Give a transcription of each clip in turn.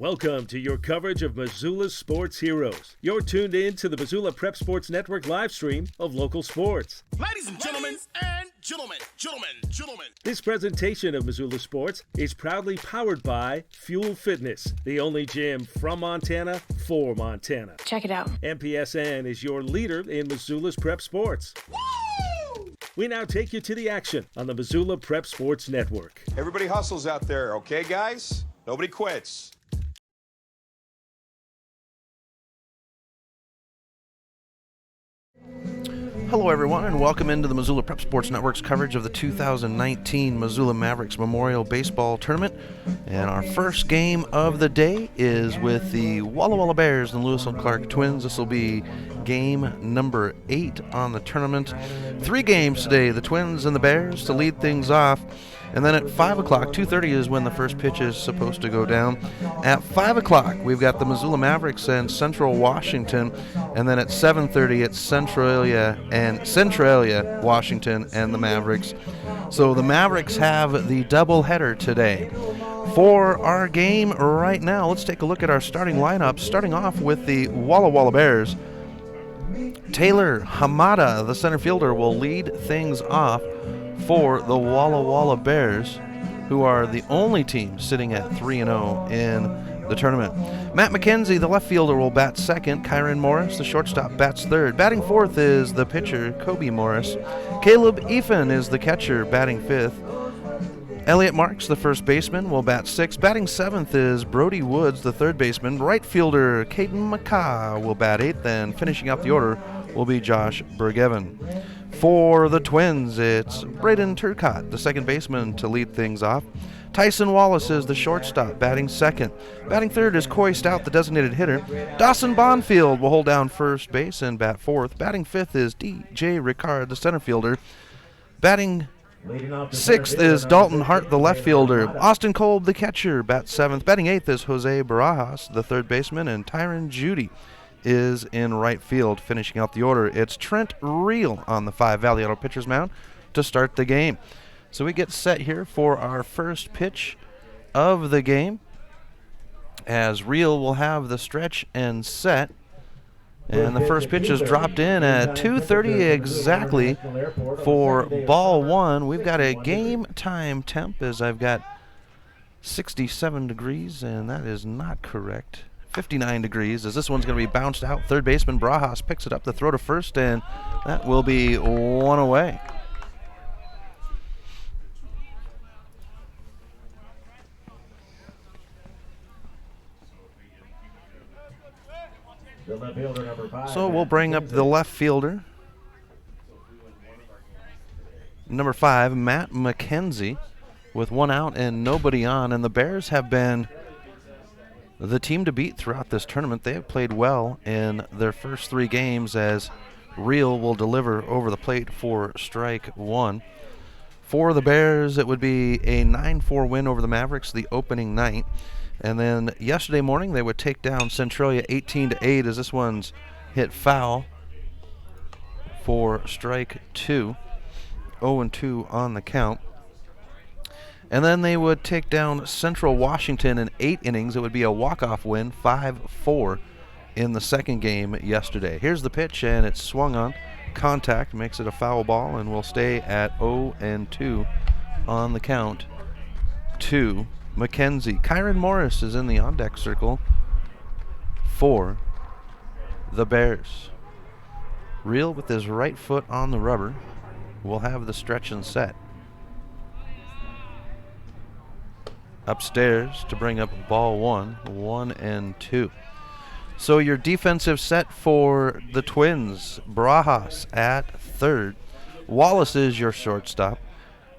Welcome to your coverage of Missoula's sports heroes. You're tuned in to the Missoula Prep Sports Network live stream of local sports. Ladies and gentlemen, gentlemen. This presentation of Missoula Sports is proudly powered by Fuel Fitness, the only gym from Montana for Montana. Check it out. MPSN is your leader in Missoula's prep sports. Woo! We now take you to the action on the Missoula Prep Sports Network. Everybody hustles out there, okay, guys? Nobody quits. Hello everyone, and welcome into the Missoula Prep Sports Network's coverage of the 2019 Missoula Mavericks Memorial Baseball Tournament. And our first game of the day is with the Walla Walla Bears and Lewis and Clark Twins. This will be game number 8 on the tournament. 3 games today, the Twins and the Bears to lead things off. And then at 5 o'clock, 2:30 is when the first pitch is supposed to go down. At 5 o'clock, we've got the Missoula Mavericks and Central Washington. And then at 7:30, it's Centralia, Washington, and the Mavericks. So the Mavericks have the doubleheader today. For our game right now, let's take a look at our starting lineup, starting off with the Walla Walla Bears. Taylor Hamada, the center fielder, will lead things off for the Walla Walla Bears, who are the only team sitting at 3-0 in the tournament. Matt McKenzie, the left fielder, will bat second. Kyron Morris, the shortstop, bats third. Batting fourth is the pitcher, Kobe Morris. Caleb Efen is the catcher, batting fifth. Elliot Marks, the first baseman, will bat sixth. Batting seventh is Brody Woods, the third baseman. Right fielder, Caden McCaw, will bat eighth. And finishing out the order will be Josh Bergevin. For the Twins, it's Braden Turcotte, the second baseman, to lead things off. Tyson Wallace is the shortstop, batting second. Batting third is Coy Stout, the designated hitter. Dawson Bonfield will hold down first base and bat fourth. Batting fifth is DJ Ricard, the center fielder. Batting sixth is Dalton Hart, the left fielder. Austin Kolb, the catcher, bats seventh. Batting eighth is Jose Barajas, the third baseman, and Tyron Judy is in right field. Finishing out the order, it's Trent Reel on the 5 Valley Auto pitcher's mound to start the game. So we get set here for our first pitch of the game, as Reel will have the stretch and set. And the first pitch is dropped in at 2:30 exactly for ball one. We've got a game time temp, as I've got 67 degrees, and that is not correct. 59 degrees, as this one's going to be bounced out. Third baseman Barajas picks it up to throw to first, and that will be one away. So we'll bring up the left fielder, number 5, Matt McKenzie, with 1 out and nobody on. And the Bears have been the team to beat throughout this tournament. They have played well in their first 3 games, as Reel will deliver over the plate for strike 1. For the Bears, it would be a 9-4 win over the Mavericks the opening night. And then yesterday morning, they would take down Centralia 18-8, as this one's hit foul for strike 2. 0-2 on the count. And then they would take down Central Washington in 8 innings. It would be a walk-off win, 5-4 in the second game yesterday. Here's the pitch, and it's swung on. Contact makes it a foul ball, and will stay at 0-2 on the count to McKenzie. Kyron Morris is in the on-deck circle for the Bears. Reel with his right foot on the rubber will have the stretch and set. Upstairs to bring up ball 1, 1-2. So your defensive set for the Twins: Barajas at third, Wallace is your shortstop,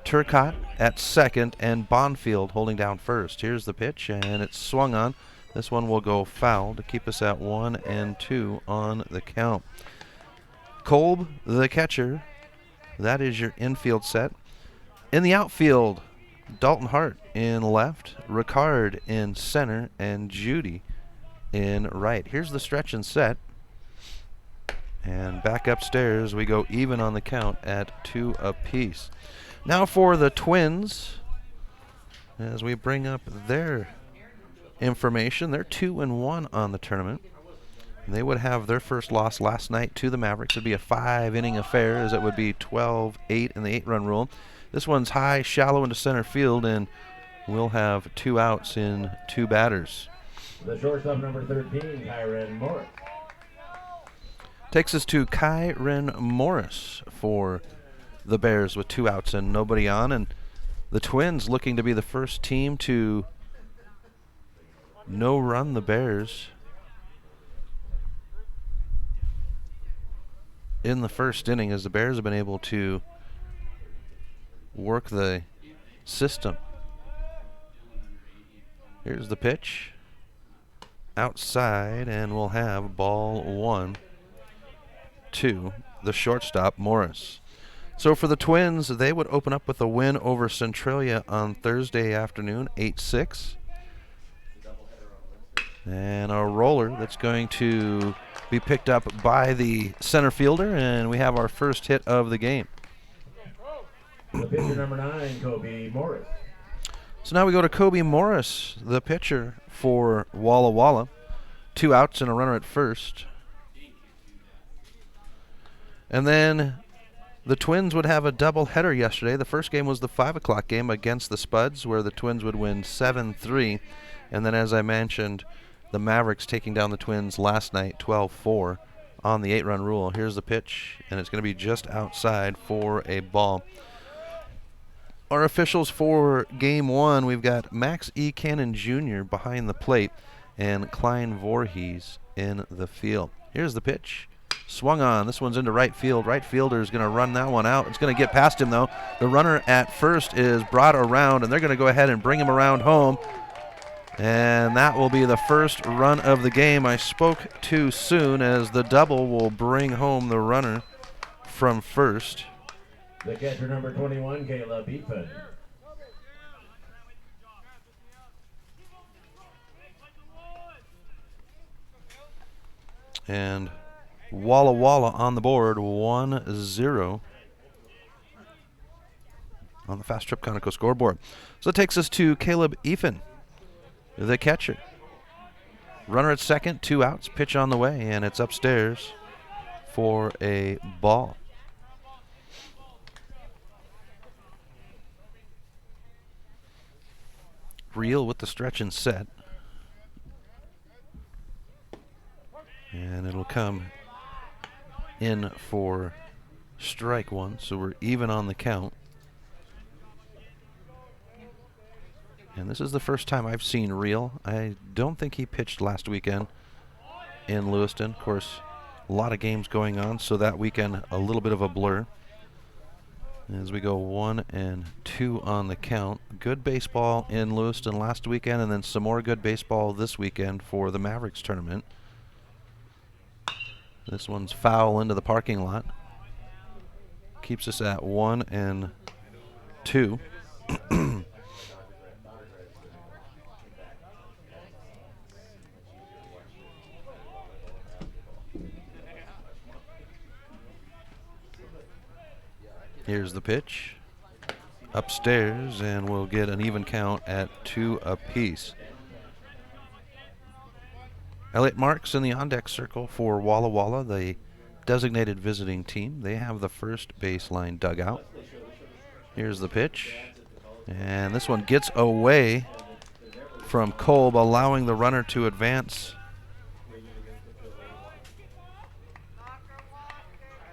Turcotte at second, and Bonfield holding down first. Here's the pitch, and it's swung on. This one will go foul to keep us at 1-2 on the count. Kolb, the catcher, that is your infield set. In the outfield, Dalton Hart in left, Ricard in center, and Judy in right. Here's the stretch and set. And back upstairs, we go even on the count at 2 apiece. Now for the Twins, as we bring up their information. They're 2-1 on the tournament. They would have their first loss last night to the Mavericks. It would be a 5-inning affair, as it would be 12-8 in the 8-run rule. This one's high, shallow into center field, and we'll have 2 outs in 2 batters. The shortstop, number 13, Kyren Morris. Takes us to Kyren Morris for the Bears with 2 outs and nobody on. And the Twins looking to be the first team to no-run the Bears in the first inning, as the Bears have been able to work the system. Here's the pitch. Outside, and we'll have ball 1 to the shortstop, Morris. So for the Twins, they would open up with a win over Centralia on Thursday afternoon, 8-6. And a roller that's going to be picked up by the center fielder, and we have our first hit of the game. The pitcher, number 9, Kobe Morris. So now we go to Kobe Morris, the pitcher for Walla Walla. 2 outs and a runner at first. And then the Twins would have a doubleheader yesterday. The first game was the 5 o'clock game against the Spuds, where the Twins would win 7-3. And then, as I mentioned, the Mavericks taking down the Twins last night, 12-4, on the 8-run rule. Here's the pitch, and it's going to be just outside for a ball. Our officials for Game 1, we've got Max E. Cannon Jr. behind the plate and Klein Voorhees in the field. Here's the pitch. Swung on. This one's into right field. Right fielder is going to run that one out. It's going to get past him, though. The runner at first is brought around, and they're going to go ahead and bring him around home. And that will be the first run of the game. I spoke too soon, as the double will bring home the runner from first. The catcher, number 21, Caleb Eaton. And Walla Walla on the board, 1-0 on the Fast Trip Conoco scoreboard. So it takes us to Caleb Eaton, the catcher. Runner at second, 2 outs, pitch on the way, and it's upstairs for a ball. Reel with the stretch and set. And it'll come in for strike 1, so we're even on the count. And this is the first time I've seen Reel. I don't think he pitched last weekend in Lewiston. Of course, a lot of games going on, so that weekend a little bit of a blur. As we go 1-2 on the count. Good baseball in Lewiston last weekend, and then some more good baseball this weekend for the Mavericks tournament. This one's foul into the parking lot. Keeps us at 1-2. Here's the pitch. Upstairs, and we'll get an even count at 2 apiece. Elliot Marks in the on-deck circle for Walla Walla, the designated visiting team. They have the first baseline dugout. Here's the pitch. And this one gets away from Kolb, allowing the runner to advance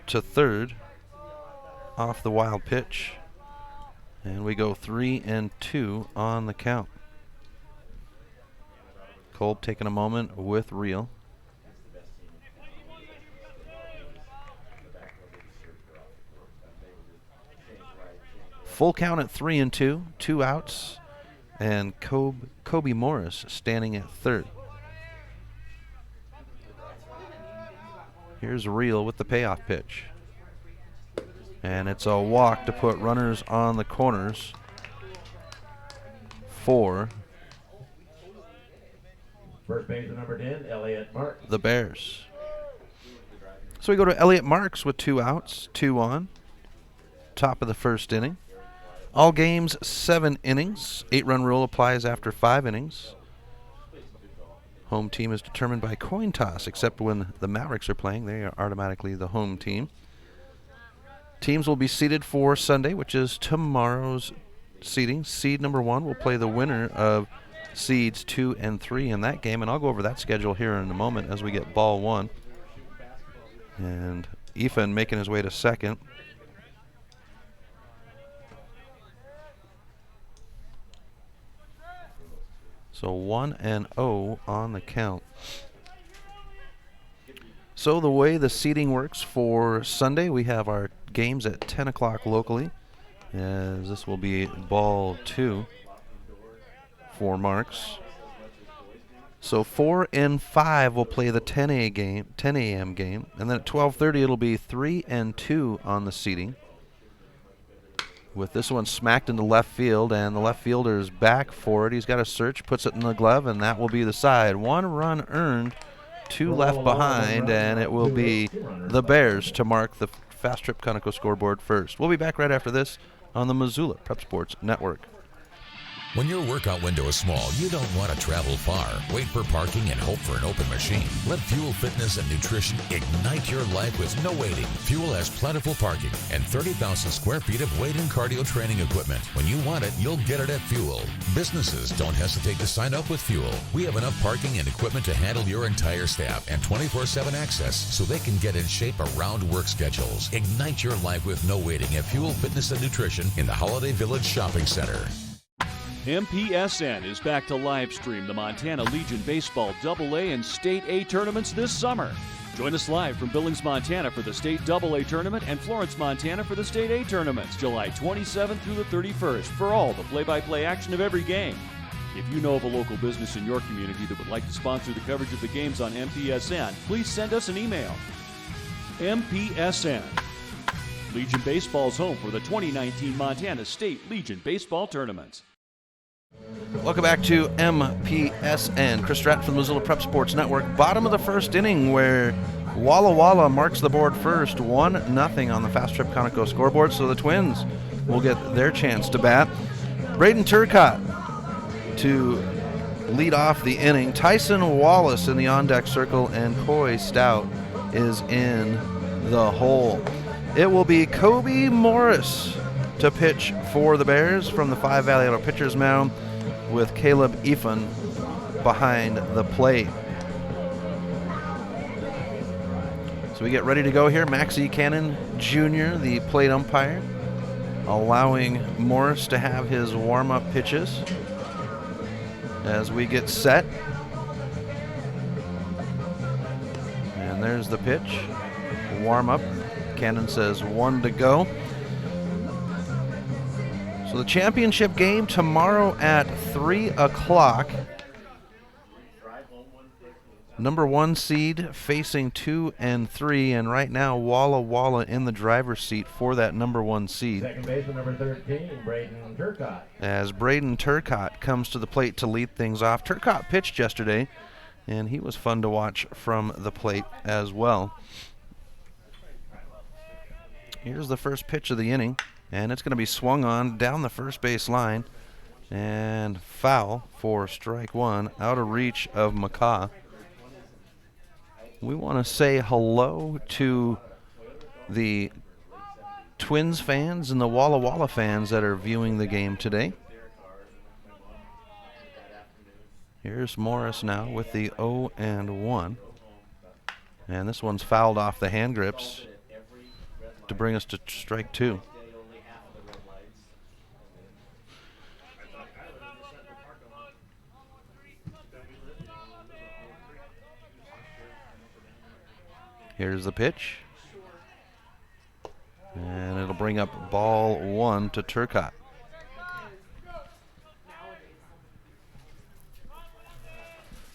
to third off the wild pitch. And we go 3-2 on the count. Kolb taking a moment with Reel. Full count at 3-2, 2 outs, and Kobe Morris standing at third. Here's Reel with the payoff pitch. And it's a walk to put runners on the corners for First baseman, number 10, Elliot Marks. the Bears. So we go to Elliot Marks with 2 outs, 2 on. Top of the first inning. All games, 7 innings. 8-run rule applies after 5 innings. Home team is determined by coin toss, except when the Mavericks are playing, they are automatically the home team. Teams will be seeded for Sunday, which is tomorrow's seeding. Seed number 1 will play the winner of seeds 2 and 3 in that game, and I'll go over that schedule here in a moment as we get ball 1. And Ethan making his way to second. So 1-0 on the count. So the way the seating works for Sunday, we have our games at 10 o'clock locally, as this will be ball 2 for Marks. So 4 and 5 will play the 10 a.m. game, and then at 12:30 it'll be 3 and 2 on the seating. With this one smacked into left field, and the left fielder is back for it. He's got a search, puts it in the glove, and that will be the side. 1 run earned, 2 left behind, and it will be the Bears to mark the Fast Trip Conoco scoreboard first. We'll be back right after this on the Missoula Prep Sports Network. When your workout window is small, you don't want to travel far, wait for parking, and hope for an open machine. Let Fuel Fitness and Nutrition ignite your life with no waiting. Fuel has plentiful parking and 30,000 square feet of weight and cardio training equipment. When you want it, you'll get it at Fuel. Businesses, don't hesitate to sign up with Fuel. We have enough parking and equipment to handle your entire staff and 24/7 access so they can get in shape around work schedules. Ignite your life with no waiting at Fuel Fitness and Nutrition in the Holiday Village Shopping Center. MPSN is back to live stream the Montana Legion Baseball AA and State A tournaments this summer. Join us live from Billings, Montana for the State AA tournament and Florence, Montana for the State A tournaments, July 27th through the 31st for all the play-by-play action of every game. If you know of a local business in your community that would like to sponsor the coverage of the games on MPSN, please send us an email. MPSN. Legion Baseball's home for the 2019 Montana State Legion Baseball tournaments. Welcome back to MPSN. Chris Stratton from the Missoula Prep Sports Network. Bottom of the first inning where Walla Walla marks the board first. 1-0 on the Fast Trip Conoco scoreboard, so the Twins will get their chance to bat. Braden Turcotte to lead off the inning. Tyson Wallace in the on-deck circle, and Coy Stout is in the hole. It will be Kobe Morris to pitch for the Bears from the 5 Valley Auto Pitchers mound, with Caleb Efen behind the plate. So we get ready to go here. Maxie Cannon Jr., the plate umpire, allowing Morris to have his warm-up pitches as we get set. And there's the pitch. Warm-up. Cannon says 1 to go. So the championship game tomorrow at 3 o'clock. Number 1 seed facing 2 and 3, and right now Walla Walla in the driver's seat for that number 1 seed. Second baseman number 13, Braden Turcotte. As Braden Turcotte comes to the plate to lead things off. Turcotte pitched yesterday, and he was fun to watch from the plate as well. Here's the first pitch of the inning. And it's going to be swung on down the first base line, and foul for strike 1, out of reach of McCaw. We want to say hello to the Twins fans and the Walla Walla fans that are viewing the game today. Here's Morris now with the 0-1. And this one's fouled off the hand grips to bring us to strike 2. Here's the pitch. And it'll bring up ball 1 to Turcotte.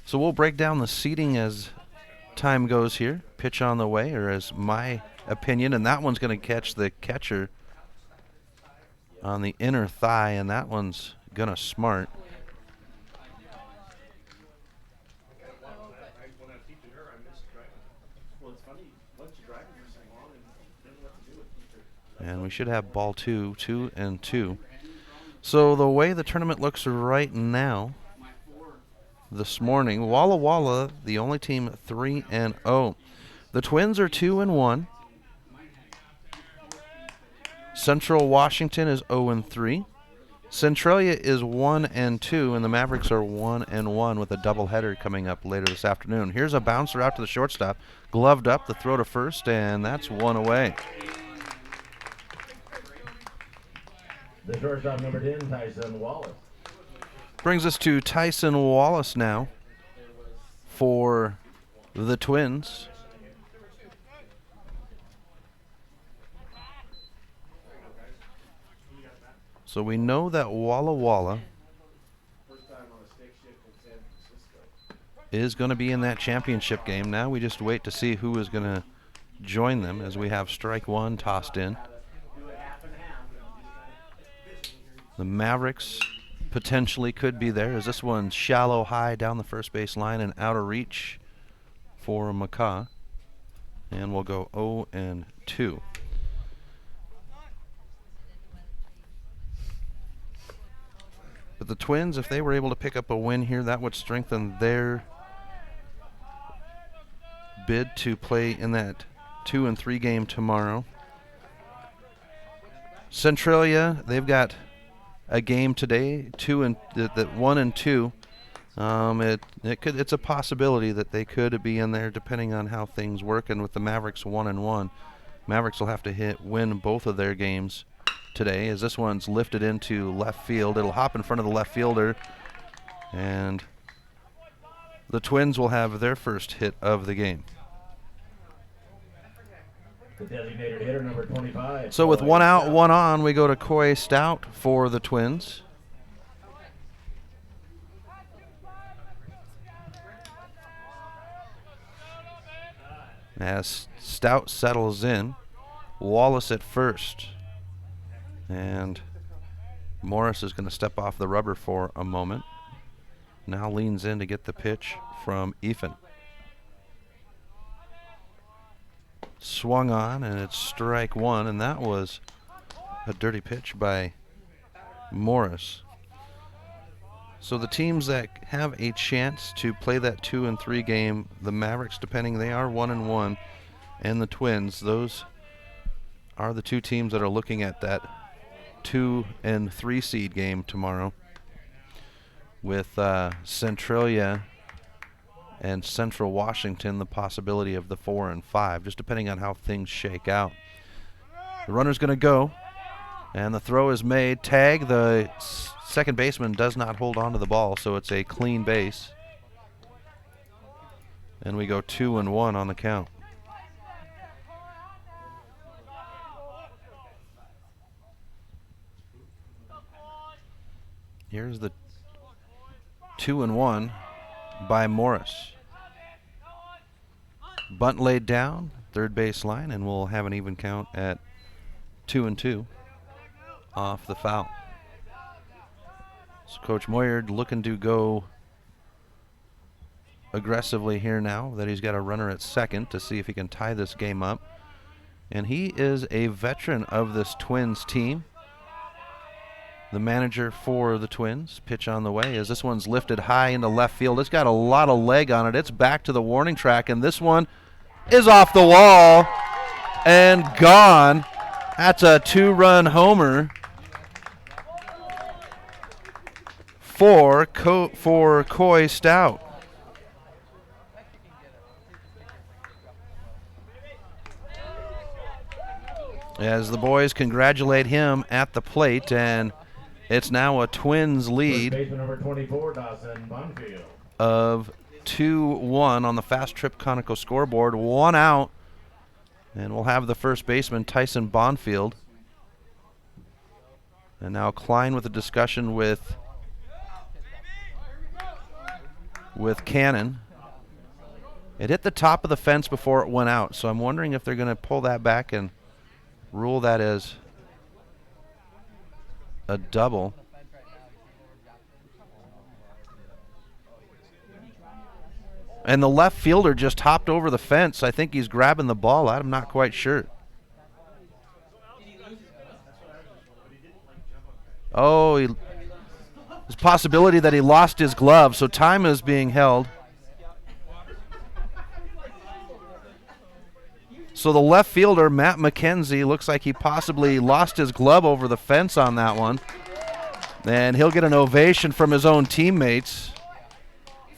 So we'll break down the seating as time goes here. Pitch on the way, or as my opinion, and that one's going to catch the catcher on the inner thigh, and that one's going to smart. And we should have ball 2, 2 and 2. So the way the tournament looks right now, this morning. Walla Walla, the only team 3-0. The Twins are 2-1. Central Washington is 0-3. Centralia is 1-2, and the Mavericks are 1-1 with a doubleheader coming up later this afternoon. Here's a bouncer out to the shortstop, gloved up, the throw to first, and that's one away. The shortstop, number 10, Tyson Wallace. Brings us to Tyson Wallace now for the Twins. So we know that Walla Walla is going to be in that championship game. Now we just wait to see who is going to join them as we have strike one tossed in. The Mavericks potentially could be there, as this one's shallow high down the first base line and out of reach for McCaw. And we'll go 0-2. But the Twins, if they were able to pick up a win here, that would strengthen their bid to play in that 2-3 game tomorrow. Centralia, they've got a game today, 1-2. It's a possibility that they could be in there depending on how things work. And with the Mavericks 1-1, Mavericks will have to win both of their games today, as this one's lifted into left field. It'll hop in front of the left fielder, and the Twins will have their first hit of the game. The designated hitter, number 25. So with one out, one on, we go to Coy Stout for the Twins. As Stout settles in, Wallace at first. And Morris is going to step off the rubber for a moment. Now leans in to get the pitch from Ethan. Swung on, and it's strike one, and that was a dirty pitch by Morris. So the teams that have a chance to play that 2-3 game, the Mavericks, depending, they are 1-1, and the Twins, those are the two teams that are looking at that 2 and 3 seed game tomorrow, with Centralia and Central Washington the possibility of the 4 and 5, just depending on how things shake out. The runner's going to go, and the throw is made. Tag, the second baseman does not hold on to the ball, so it's a clean base. And we go 2-1 on the count. Here's the 2-1 by Morris. Bunt laid down, third base line, and we'll have an even count at 2-2 off the foul. So Coach Moyard looking to go aggressively here now that he's got a runner at second to see if he can tie this game up. And he is a veteran of this Twins team. The manager for the Twins, pitch on the way as this one's lifted high into left field. It's got a lot of leg on it. It's back to the warning track, and this one is off the wall and gone. That's a 2-run homer for Coy Stout. As the boys congratulate him at the plate, and it's now a Twins lead Number 24, Dawson Bonfield. of 2-1 on the Fast Trip Conoco scoreboard. One out, and we'll have the first baseman, Tyson Bonfield. And now Klein with a discussion with Cannon. It hit the top of the fence before it went out, so I'm wondering if they're going to pull that back and rule that as a double. And the left fielder just hopped over the fence. I think he's grabbing the ball. I'm not quite sure. Oh, There's a possibility that he lost his glove, so time is being held. So the left fielder, Matt McKenzie, looks like he possibly lost his glove over the fence on that one. And he'll get an ovation from his own teammates.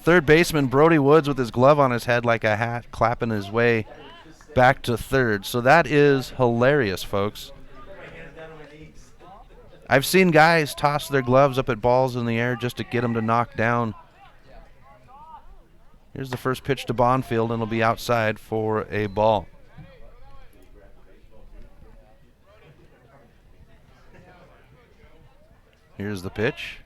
Third baseman Brody Woods with his glove on his head like a hat, clapping his way back to third. So that is hilarious, folks. I've seen guys toss their gloves up at balls in the air just to get them to knock down. Here's the first pitch to Bonfield, and it'll be outside for a ball. Here's the pitch.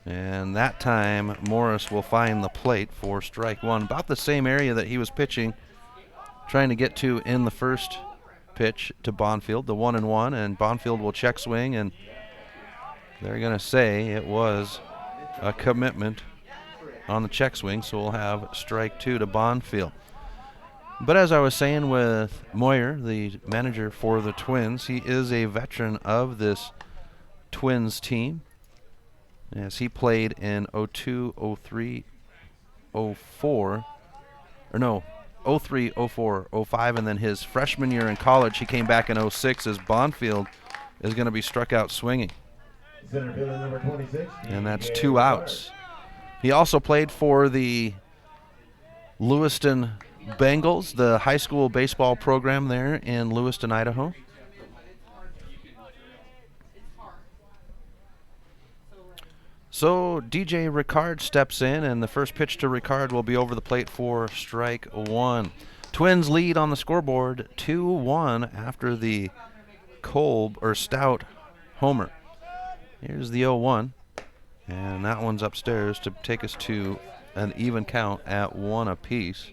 And that time, Morris will find the plate for strike one. About the same area that he was pitching, trying to get to in the first pitch to Bonfield, the 1-1, and Bonfield will check swing, and they're going to say it was a commitment on the check swing, so we'll have strike two to Bonfield. But as I was saying with Moyer, the manager for the Twins, he is a veteran of this Twins team, as he played in 02, 03, 04, or no, 03, 04, 05, and then his freshman year in college, he came back in 06 as Bonfield is going to be struck out swinging. Center fielder number 26. And that's 2 outs. He also played for the Lewiston Bengals, the high school baseball program there in Lewiston, Idaho. So DJ Ricard steps in, and the first pitch to Ricard will be over the plate for strike one. Twins lead on the scoreboard 2-1 after the Kolb or Stout homer. Here's the 0-1, and that one's upstairs to take us to an even count at 1 apiece.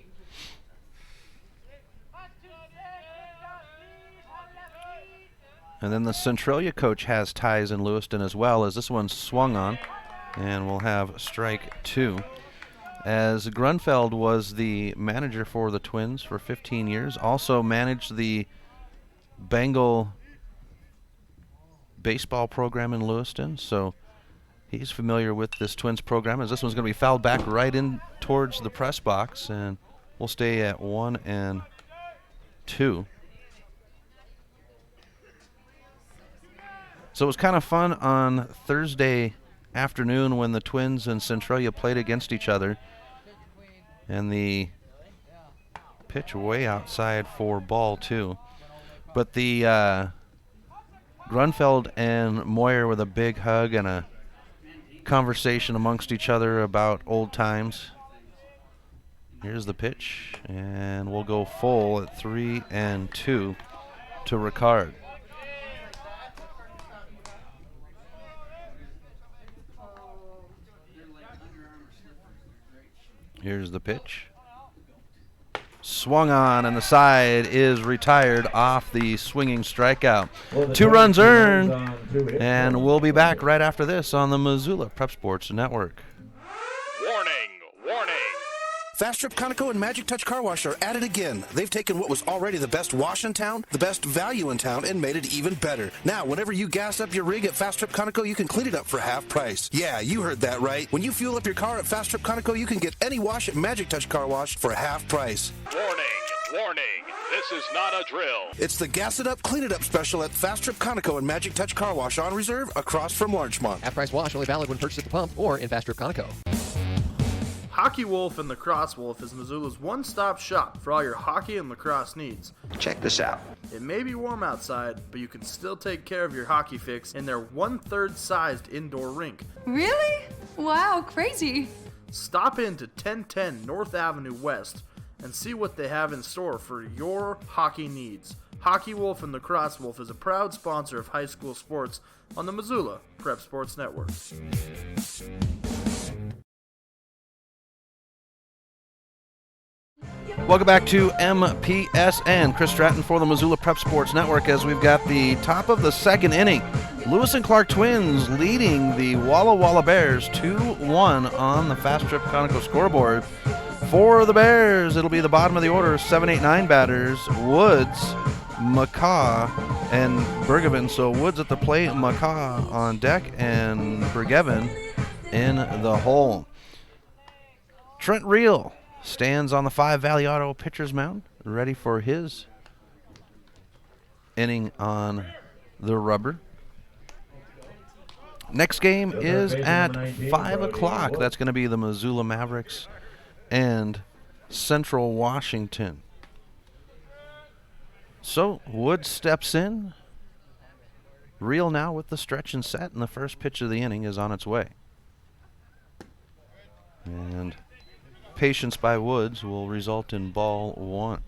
And then the Centralia coach has ties in Lewiston as well, as this one's swung on. And we'll have strike two. As Grunfeld was the manager for the Twins for 15 years, also managed the Bengal baseball program in Lewiston, so he's familiar with this Twins program, as this one's going to be fouled back right in towards the press box, and we'll stay at 1-2. So it was kind of fun on Thursday afternoon when the Twins and Centralia played against each other, and the pitch way outside for ball two. But the Grunfeld and Moyer with a big hug and a conversation amongst each other about old times. Here's the pitch, and we'll go full at 3-2 to Ricard. Here's the pitch. Swung on, and the side is retired off the swinging strikeout. 2 runs earned, and we'll be back right after this on the Missoula Prep Sports Network. Warning, warning. Fast Trip Conoco and Magic Touch Car Wash are at it again. They've taken what was already the best wash in town, the best value in town, and made it even better. Now, whenever you gas up your rig at Fast Trip Conoco, you can clean it up for half price. Yeah, you heard that right. When you fuel up your car at Fast Trip Conoco, you can get any wash at Magic Touch Car Wash for half price. Warning, warning. This is not a drill. It's the Gas It Up, Clean It Up special at Fast Trip Conoco and Magic Touch Car Wash on reserve across from Larchmont. Half-price wash only valid when purchased at the pump or in Fast Trip Conoco. Hockey Wolf and Lacrosse Wolf is Missoula's one-stop shop for all your hockey and lacrosse needs. Check this out. It may be warm outside, but you can still take care of your hockey fix in their 1/3 sized indoor rink. Really? Wow, crazy. Stop in to 1010 North Avenue West and see what they have in store for your hockey needs. Hockey Wolf and Lacrosse Wolf is a proud sponsor of high school sports on the Missoula Prep Sports Network. Welcome back to MPSN. Chris Stratton for the Missoula Prep Sports Network, as we've got the top of the second inning. Lewis and Clark Twins leading the Walla Walla Bears 2-1 on the Fast Trip Conoco scoreboard. For the Bears, it'll be the bottom of the order, 7, 8, 9 batters: Woods, McCaw, and Bergevin. So Woods at the plate, McCaw on deck, and Bergevin in the hole. Trent Reel stands on the 5 Valley Auto pitcher's mound, ready for his inning on the rubber. Next game is at 5 o'clock. That's going to be the Missoula Mavericks and Central Washington. So Woods steps in. Reel now with the stretch and set, and the first pitch of the inning is on its way. And patience by Woods will result in ball 1.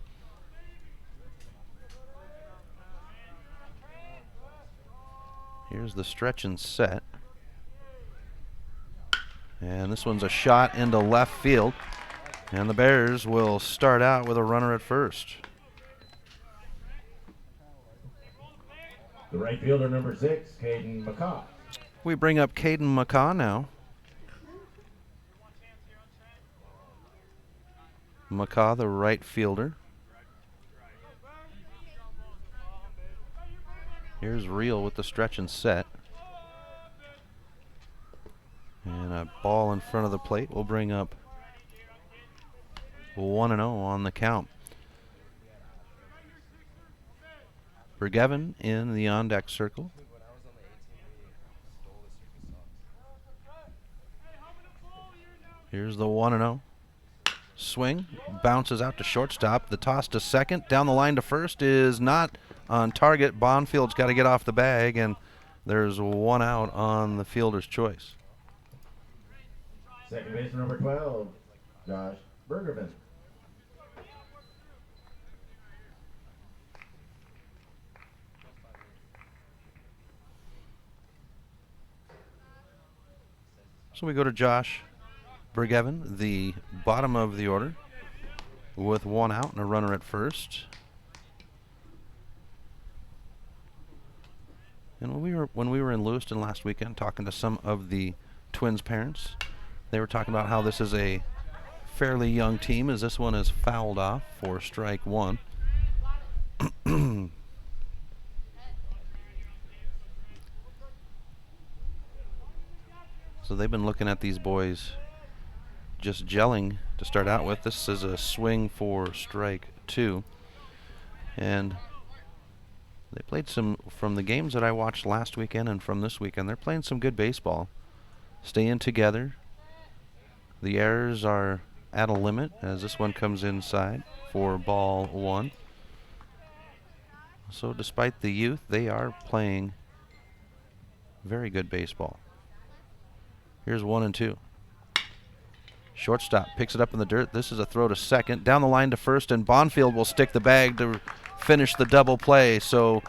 Here's the stretch and set. And this one's a shot into left field. And the Bears will start out with a runner at first. The right fielder, number 6, Caden McCaw. We bring up Caden McCaw now. McCaw, the right fielder. Here's Reel with the stretch and set. And a ball in front of the plate will bring up 1-0 on the count. Bergevin in the on-deck circle. Here's the 1-0. Swing, bounces out to shortstop. The toss to second, down the line to first is not on target. Bonfield's got to get off the bag, and there's 1 out on the fielder's choice. Second baseman, number 12, Josh Bergevin. So we go to Josh Bergevin, the bottom of the order, with 1 out and a runner at first. And when we were in Lewiston last weekend talking to some of the Twins parents, they were talking about how this is a fairly young team, as this one is fouled off for strike 1. So they've been looking at these boys just gelling to start out with. This is a swing for strike 2. And they played some, from the games that I watched last weekend and from this weekend, they're playing some good baseball. Staying together. The errors are at a limit as this one comes inside for ball 1. So despite the youth, they are playing very good baseball. Here's 1-2. Shortstop picks it up in the dirt. This is a throw to second. Down the line to first, and Bonfield will stick the bag to finish the double play. So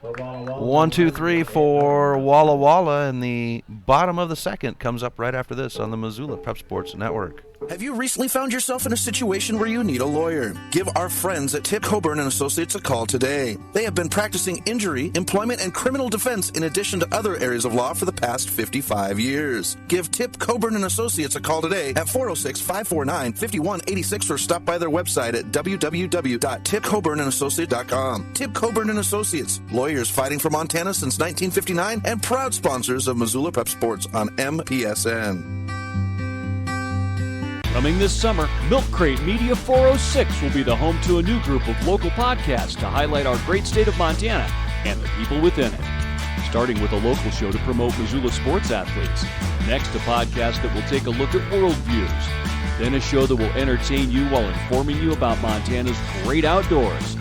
1, 2, 3 for Walla Walla, and the bottom of the second comes up right after this on the Missoula Prep Sports Network. Have you recently found yourself in a situation where you need a lawyer? Give our friends at Tip Coburn & Associates a call today. They have been practicing injury, employment, and criminal defense in addition to other areas of law for the past 55 years. Give Tip Coburn & Associates a call today at 406-549-5186 or stop by their website at www.tipcoburnandassociates.com. Tip Coburn & Associates, lawyers fighting for Montana since 1959 and proud sponsors of Missoula Prep Sports on MPSN. Coming this summer, Milk Crate Media 406 will be the home to a new group of local podcasts to highlight our great state of Montana and the people within it. Starting with a local show to promote Missoula sports athletes. Next, a podcast that will take a look at worldviews. Then a show that will entertain you while informing you about Montana's great outdoors.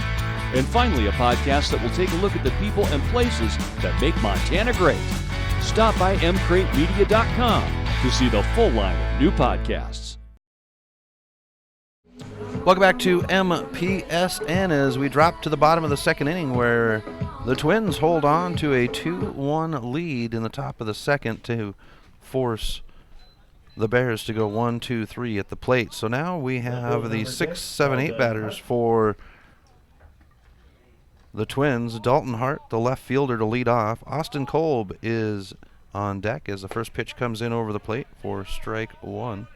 And finally, a podcast that will take a look at the people and places that make Montana great. Stop by mcratemedia.com to see the full line of new podcasts. Welcome back to MPSN as we drop to the bottom of the second inning, where the Twins hold on to a 2-1 lead in the top of the second to force the Bears to go 1, 2, 3 at the plate. So now we have the 6, 7, 8 batters for the Twins. Dalton Hart, the left fielder, to lead off. Austin Kolb is on deck as the first pitch comes in over the plate for strike 1.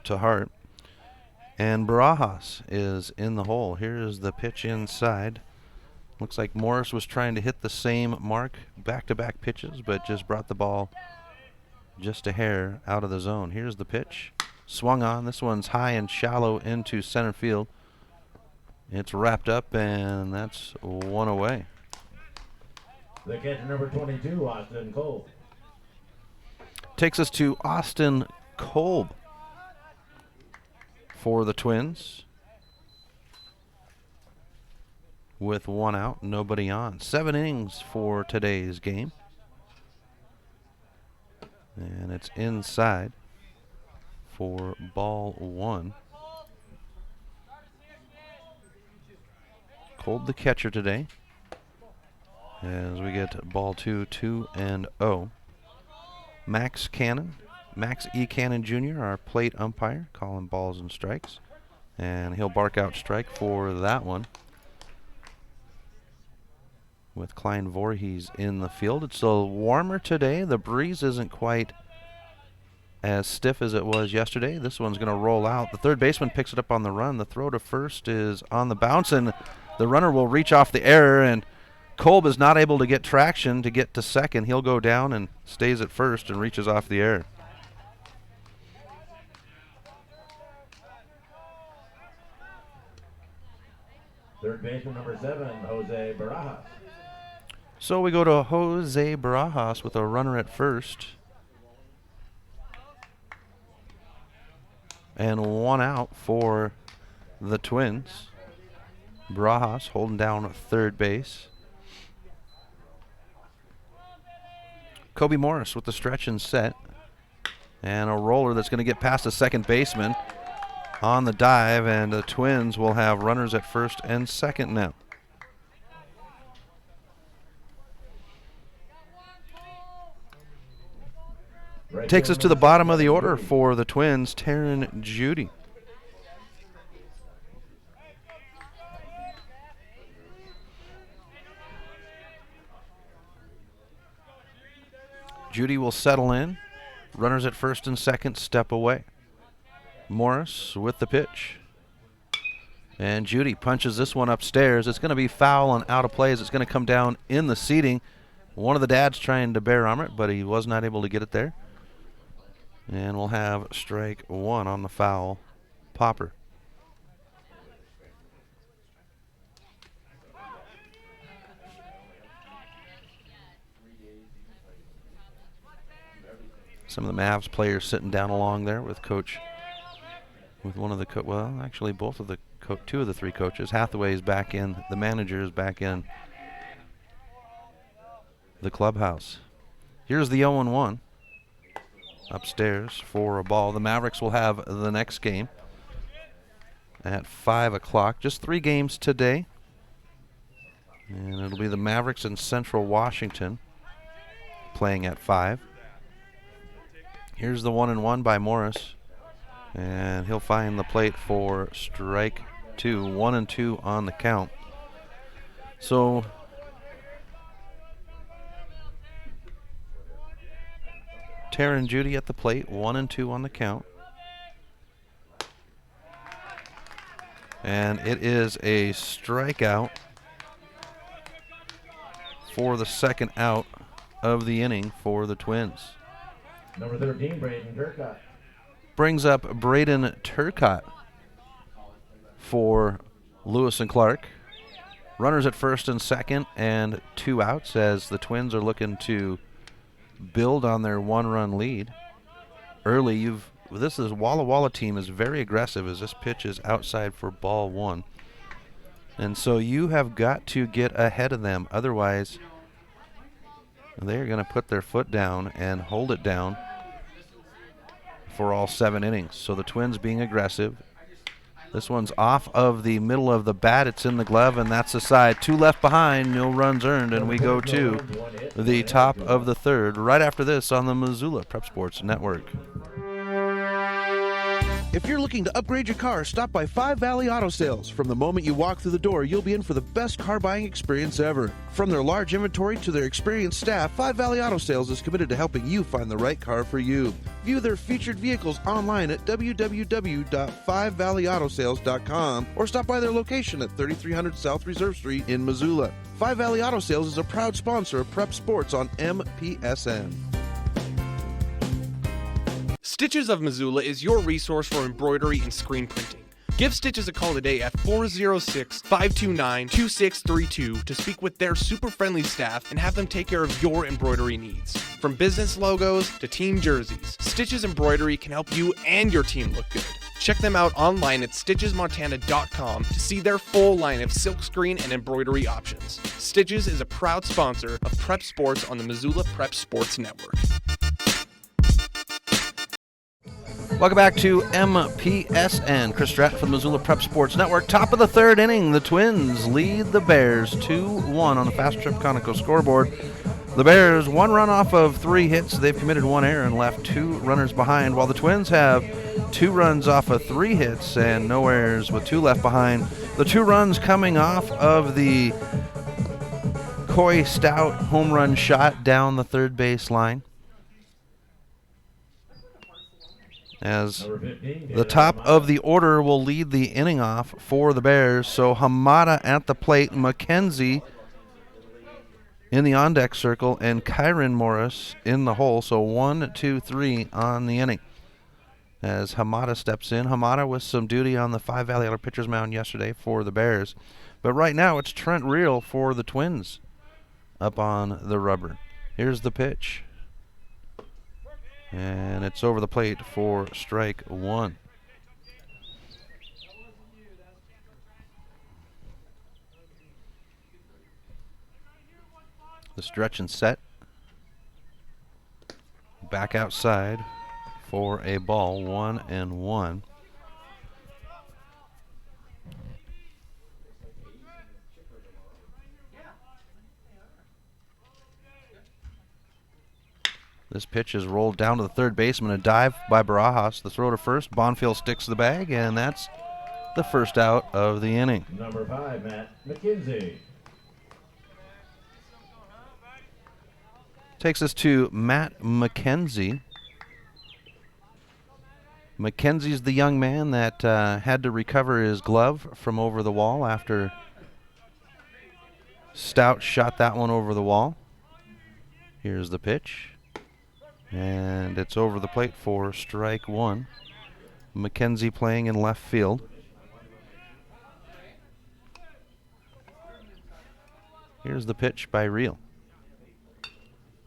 To Hart. And Barajas is in the hole. Here is the pitch inside. Looks like Morris was trying to hit the same mark, back-to-back pitches, but just brought the ball just a hair out of the zone. Here's the pitch. Swung on. This one's high and shallow into center field. It's wrapped up, and that's one away. The catcher, number 22, Austin Cole. Takes us to Austin Kolb for the Twins. With one out, nobody on. 7 innings for today's game. And it's inside for ball 1. Kolb the catcher today. As we get ball 2, 2-0. Max E. Cannon Jr., our plate umpire, calling balls and strikes. And he'll bark out strike for that one. With Klein Voorhees in the field. It's a little warmer today. The breeze isn't quite as stiff as it was yesterday. This one's going to roll out. The third baseman picks it up on the run. The throw to first is on the bounce, and the runner will reach off the error, and Kolb is not able to get traction to get to second. He'll go down and stays at first and reaches off the error. Third baseman, number 7, Jose Barajas. So we go to Jose Barajas with a runner at first. And one out for the Twins. Barajas holding down third base. Kobe Morris with the stretch and set. And a roller that's going to get past the second baseman on the dive, and the Twins will have runners at first and second now. Takes us to the bottom of the order for the Twins, Taryn Judy. Judy will settle in. Runners at first and second step away. Morris with the pitch. And Judy punches this one upstairs. It's going to be foul and out of play as it's going to come down in the seating. One of the dads trying to bear armor it, but he was not able to get it there. And we'll have strike 1 on the foul popper. Some of the Mavs players sitting down along there with one of the well, actually both of the 2 of the 3 coaches. Hathaway's back in, the manager is back in the clubhouse. Here's the 0-1 upstairs for a ball. The Mavericks will have the next game at 5 o'clock. Just 3 games today. And it'll be the Mavericks in Central Washington playing at 5. Here's the 1-1 by Morris. And he'll find the plate for strike 2. 1-2 on the count. So Taryn Judy at the plate, 1-2 on the count. And it is a strikeout for the second out of the inning for the Twins. Number 13, Braden Turcotte. Brings up Braden Turcotte for Lewis and Clark. Runners at first and second and 2 outs as the Twins are looking to build on their 1-run lead. Early, this Walla Walla team is very aggressive as this pitch is outside for ball 1. And so you have got to get ahead of them. Otherwise, they're going to put their foot down and hold it down for all 7 innings. So the Twins being aggressive. This one's off of the middle of the bat. It's in the glove, and that's the side. 2 left behind, no runs earned, and we go to the top of the 3rd right after this on the Missoula Prep Sports Network. If you're looking to upgrade your car, stop by Five Valley Auto Sales. From the moment you walk through the door, you'll be in for the best car buying experience ever. From their large inventory to their experienced staff, Five Valley Auto Sales is committed to helping you find the right car for you. View their featured vehicles online at www.5valleyautosales.com or stop by their location at 3300 South Reserve Street in Missoula. Five Valley Auto Sales is a proud sponsor of Prep Sports on MPSN. Stitches of Missoula is your resource for embroidery and screen printing. Give Stitches a call today at 406-529-2632 to speak with their super friendly staff and have them take care of your embroidery needs. From business logos to team jerseys, Stitches Embroidery can help you and your team look good. Check them out online at stitchesmontana.com to see their full line of silkscreen and embroidery options. Stitches is a proud sponsor of Prep Sports on the Missoula Prep Sports Network. Welcome back to MPSN. Chris Stratton for the Missoula Prep Sports Network. Top of the third inning, the Twins lead the Bears 2-1 on the Fast Trip Conoco scoreboard. The Bears, 1 run off of 3 hits. They've committed 1 error and left 2 runners behind, while the Twins have 2 runs off of 3 hits and no errors with 2 left behind. The 2 runs coming off of the Coy Stout home run shot down the third base line. As the top of the order will lead the inning off for the Bears. So Hamada at the plate, McKenzie in the on-deck circle, and Kyron Morris in the hole. So 1, 2, 3 on the inning. As Hamada steps in. Hamada with some duty on the Five Valley Auto pitcher's mound yesterday for the Bears. But right now it's Trent Reel for the Twins up on the rubber. Here's the pitch. And it's over the plate for strike 1. The stretch and set. Back outside for a ball, 1-1. This pitch is rolled down to the third baseman. A dive by Barajas. The throw to first. Bonfield sticks the bag, and that's the first out of the inning. Number 5, Matt McKenzie. Takes us to Matt McKenzie. McKenzie's the young man that had to recover his glove from over the wall after Stout shot that one over the wall. Here's the pitch. And it's over the plate for strike 1. McKenzie playing in left field. Here's the pitch by Reel.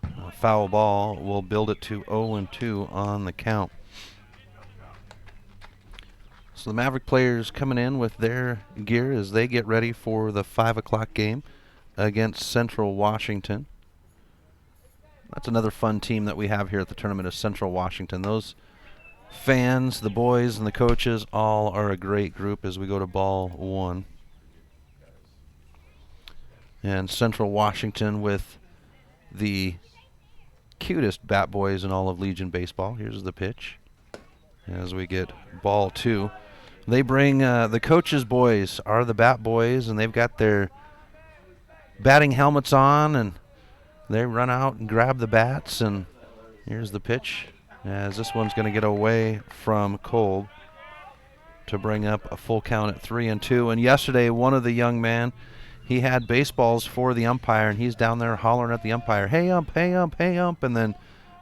A foul ball will build it to 0-2 on the count. So the Maverick players coming in with their gear as they get ready for the 5 o'clock game against Central Washington. That's another fun team that we have here at the tournament, is Central Washington. Those fans, the boys, and the coaches all are a great group as we go to ball 1. And Central Washington with the cutest bat boys in all of Legion baseball. Here's the pitch as we get ball 2. They bring the coaches' boys are the bat boys, and they've got their batting helmets on, and they run out and grab the bats, and here's the pitch as this one's going to get away from Kolb to bring up a full count at 3-2. And yesterday, one of the young men, he had baseballs for the umpire, and he's down there hollering at the umpire, "Hey ump, hey ump, hey ump," and then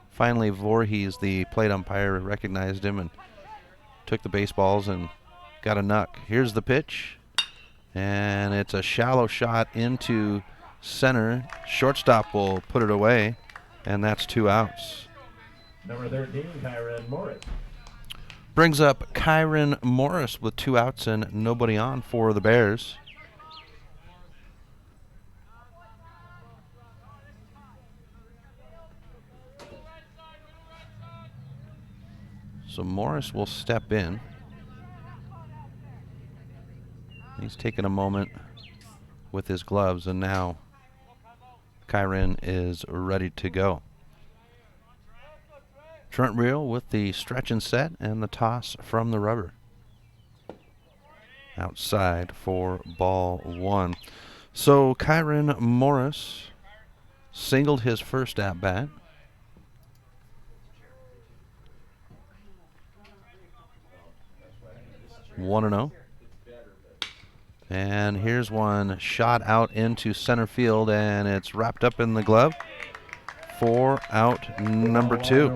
finally Voorhees, the plate umpire, recognized him and took the baseballs and got a knuck. Here's the pitch, and it's a shallow shot into center. Shortstop will put it away, and that's 2 outs. Number 13, Kyron Morris. Brings up Kyron Morris with 2 outs and nobody on for the Bears. So Morris will step in. He's taken a moment with his gloves, and now Kyron is ready to go. Trent Reel with the stretch and set and the toss from the rubber. Outside for ball one. So Kyron Morris singled his first at bat. One and 0. And here's one shot out into center field, and it's wrapped up in the glove for out number 2.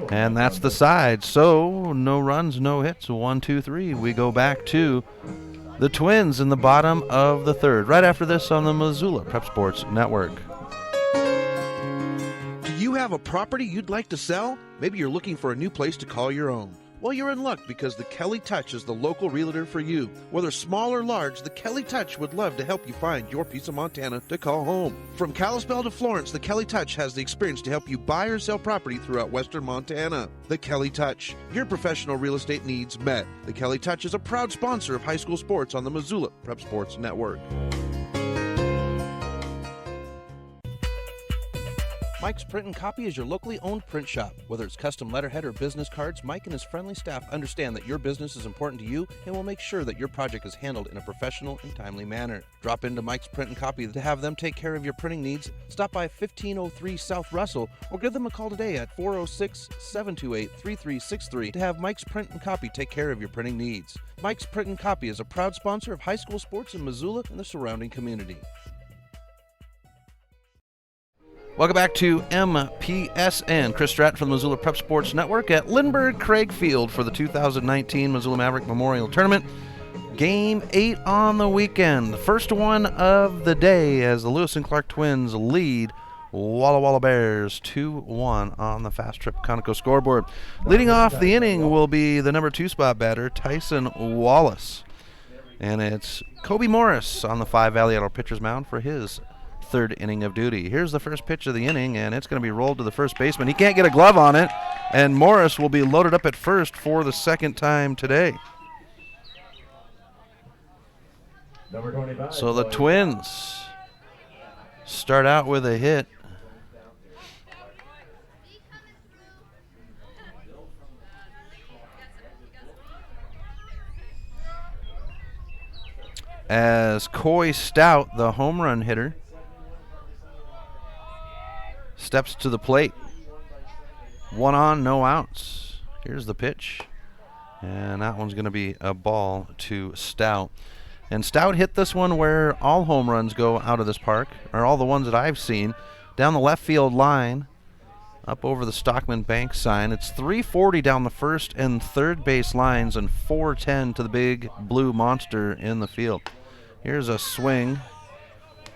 And that's the side. So no runs, no hits. 1, 2, 3. We go back to the Twins in the bottom of the third. Right after this on the Missoula Prep Sports Network. Do you have a property you'd like to sell? Maybe you're looking for a new place to call your own. Well, you're in luck because the Kelly Touch is the local realtor for you. Whether small or large, the Kelly Touch would love to help you find your piece of Montana to call home. From Kalispell to Florence, the Kelly Touch has the experience to help you buy or sell property throughout western Montana. The Kelly Touch, your professional real estate needs met. The Kelly Touch is a proud sponsor of high school sports on the Missoula Prep Sports Network. Mike's Print and Copy is your locally owned print shop. Whether it's custom letterhead or business cards, Mike and his friendly staff understand that your business is important to you and will make sure that your project is handled in a professional and timely manner. Drop into Mike's Print and Copy to have them take care of your printing needs. Stop by 1503 South Russell or give them a call today at 406-728-3363 to have Mike's Print and Copy take care of your printing needs. Mike's Print and Copy is a proud sponsor of high school sports in Missoula and the surrounding community. Welcome back to MPSN. Chris Stratton from the Missoula Prep Sports Network at Lindbergh Craig Field for the 2019 Missoula Maverick Memorial Tournament. Game 8 on the weekend. The first one of the day as the Lewis and Clark Twins lead Walla Walla Bears 2-1 on the Fast Trip Conoco scoreboard. Leading off the inning will be the number 2 spot batter, Tyson Wallace. And it's Kobe Morris on the 5 Valley Idol pitcher's mound for his third inning of duty. Here's the first pitch of the inning, and it's going to be rolled to the first baseman. He can't get a glove on it, and Morris will be loaded up at first for the second time today. Number 25. So the Twins start out with a hit. As Coy Stout, the home run hitter, steps to the plate. 1 on, no outs. Here's the pitch. And that one's going to be a ball to Stout. And Stout hit this one where all home runs go out of this park, or all the ones that I've seen, down the left field line, up over the Stockman Bank sign. It's 340 down the first and third base lines and 410 to the big blue monster in the field. Here's a swing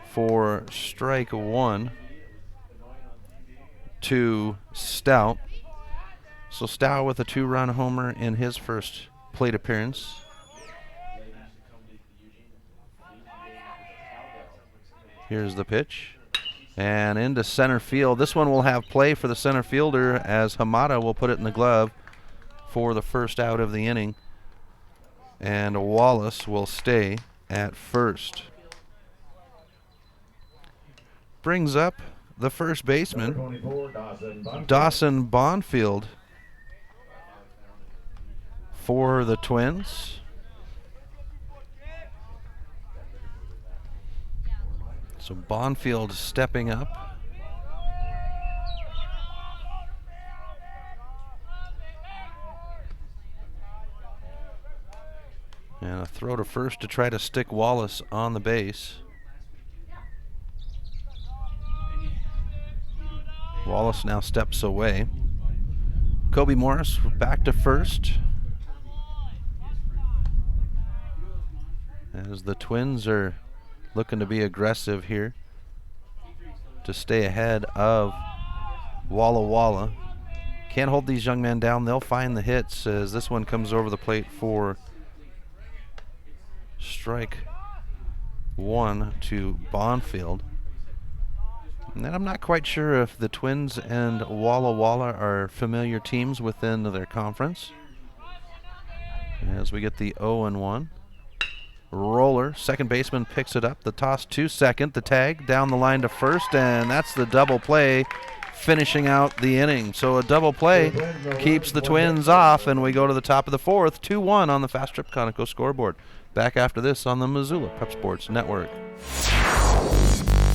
for strike 1 to Stout. So Stout with a 2-run homer in his first plate appearance. Here's the pitch. And into center field. This one will have play for the center fielder as Hamada will put it in the glove for the first out of the inning. And Wallace will stay at first. Brings up the first baseman, 24, Dawson Bonfield, for the Twins. So Bonfield stepping up. And a throw to first to try to stick Wallace on the base. Wallace now steps away. Kobe Morris back to first. As the Twins are looking to be aggressive here to stay ahead of Walla Walla. Can't hold these young men down. They'll find the hits as this one comes over the plate for strike 1 to Bonfield. And I'm not quite sure if the Twins and Walla Walla are familiar teams within their conference. As we get the 0-1. Roller, second baseman picks it up. The toss to second, the tag down the line to first, and that's the double play finishing out the inning. So a double play keeps the Twins off, and we go to the top of the fourth, 2-1 on the Fast Trip Conoco scoreboard. Back after this on the Missoula Prep Sports Network.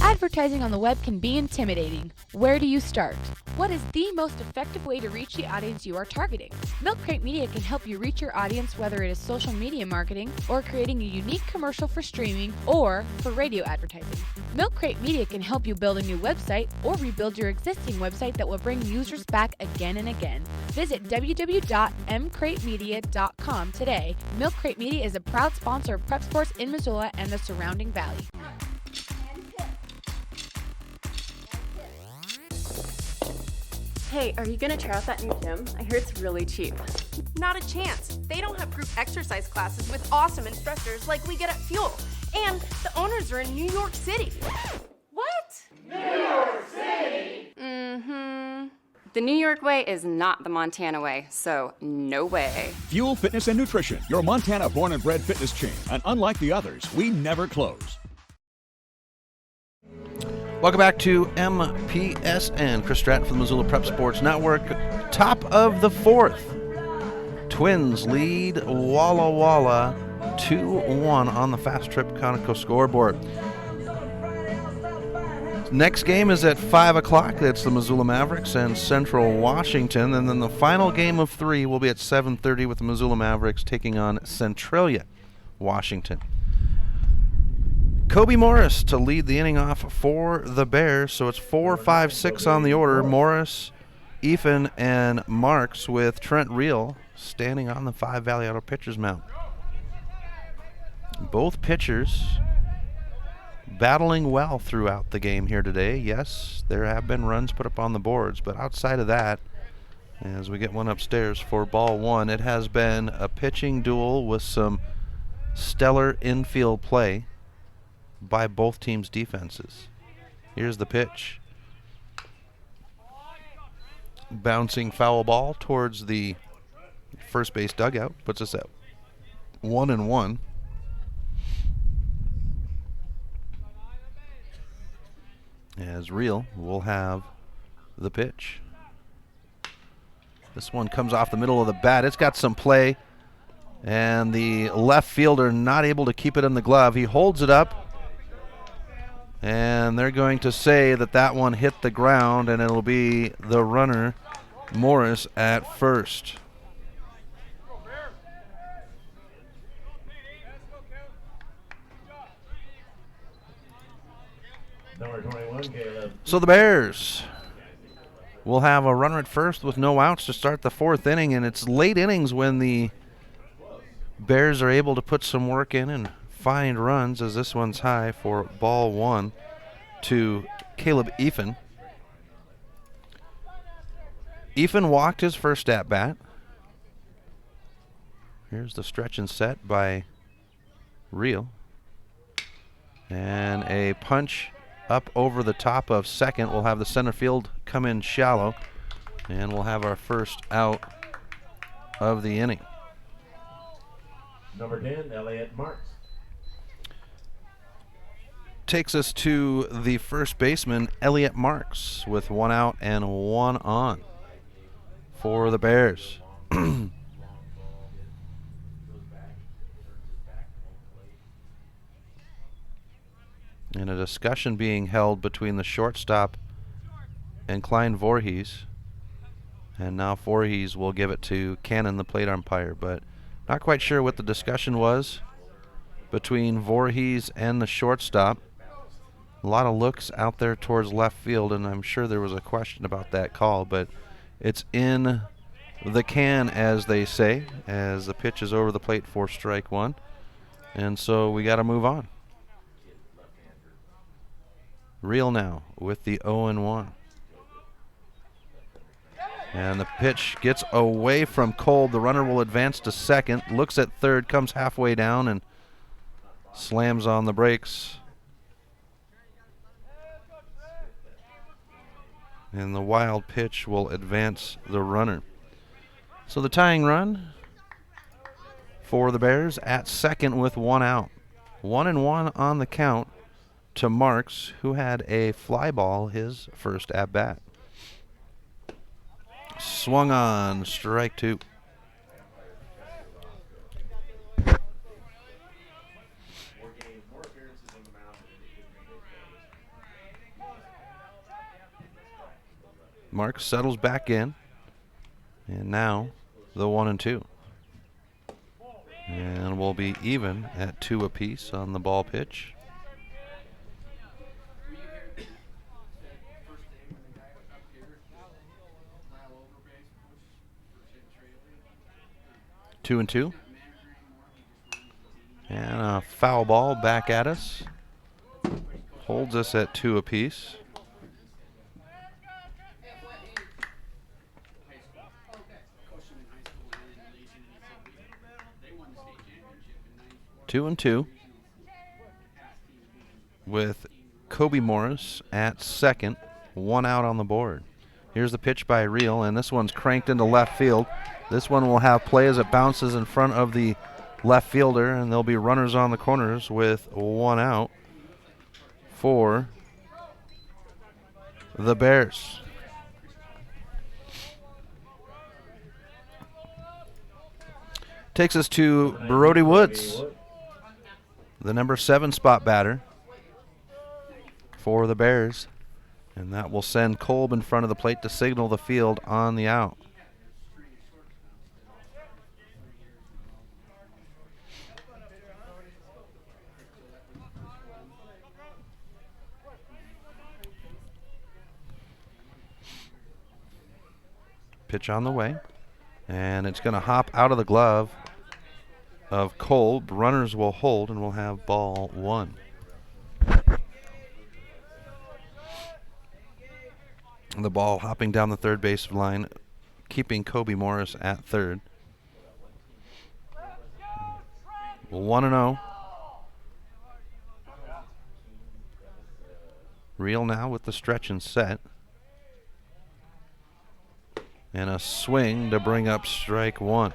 Advertising on the web can be intimidating. Where do you start? What is the most effective way to reach the audience you are targeting? Milk Crate Media can help you reach your audience, whether it is social media marketing or creating a unique commercial for streaming or for radio advertising. Milk Crate Media can help you build a new website or rebuild your existing website that will bring users back again and again. Visit www.mcratemedia.com today. Milk Crate Media is a proud sponsor of Prep Sports in Missoula and the surrounding valley. Hey, are you gonna try out that new gym? I hear it's really cheap. Not a chance. They don't have group exercise classes with awesome instructors like we get at Fuel. And the owners are in New York City. What? New York City! Mm-hmm. The New York way is not the Montana way, so no way. Fuel Fitness and Nutrition, your Montana born and bred fitness chain. And unlike the others, we never close. Welcome back to MPSN. Chris Stratton from the Missoula Prep Sports Network. Top of the fourth. Twins lead Walla Walla 2-1 on the Fast Trip Conoco scoreboard. Next game is at 5 o'clock. That's the Missoula Mavericks and Central Washington. And then the final game of 3 will be at 7:30 with the Missoula Mavericks taking on Centralia, Washington. Kobe Morris to lead the inning off for the Bears. So it's 4, 5, 6 on the order. Morris, Ethan, and Marks with Trent Reel standing on the 5 Valley Auto pitcher's mound. Both pitchers battling well throughout the game here today. Yes, there have been runs put up on the boards, but outside of that, as we get one upstairs for ball one, it has been a pitching duel with some stellar infield play by both teams' defenses. Here's the pitch. Bouncing foul ball towards the first base dugout. Puts us at 1-1. As Reel will have the pitch. This one comes off the middle of the bat. It's got some play. And the left fielder not able to keep it in the glove. He holds it up. And they're going to say that that one hit the ground, and it'll be the runner, Morris, at first. Number 21, Caleb. So the Bears will have a runner at first with no outs to start the fourth inning, and it's late innings when the Bears are able to put some work in and find runs, as this one's high for ball one to Caleb Ethan. Ethan walked his first at bat. Here's the stretch and set by Reel. And a punch up over the top of second. We'll have the center field come in shallow, and we'll have our first out of the inning. Number 10, Elliott Marks. Takes us to the first baseman, Elliott Marks, with 1 out and 1 on for the Bears. And a discussion being held between the shortstop and Klein Voorhees. And now Voorhees will give it to Cannon, the plate umpire, but not quite sure what the discussion was between Voorhees and the shortstop. A lot of looks out there towards left field, and I'm sure there was a question about that call, but it's in the can, as they say, as the pitch is over the plate for strike one. And so we got to move on. Reel now with the 0-1. And the pitch gets away from Kolb. The runner will advance to second, looks at third, comes halfway down, and slams on the brakes. And the wild pitch will advance the runner. So the tying run for the Bears at second with 1 out. 1-1 on the count to Marks, who had a fly ball his first at bat. swung on, strike 2. Marks settles back in. And now the 1-2. And we'll be even at 2 apiece on the ball pitch. Two and 2. And a foul ball back at us. Holds us at 2 apiece. Two and 2 with Kobe Morris at second, 1 out on the board. Here's the pitch by Reel, and this one's cranked into left field. This one will have play as it bounces in front of the left fielder, and there'll be runners on the corners with 1 out for the Bears. Takes us to Brody Woods, the number 7 spot batter for the Bears. And that will send Kolb in front of the plate to signal the field on the out. Pitch on the way. And it's going to hop out of the glove of Kolb. Runners will hold, and we'll have ball 1. The ball hopping down the third base line, keeping Kobe Morris at third. 1-0. Reel now with the stretch and set. And a swing to bring up strike 1.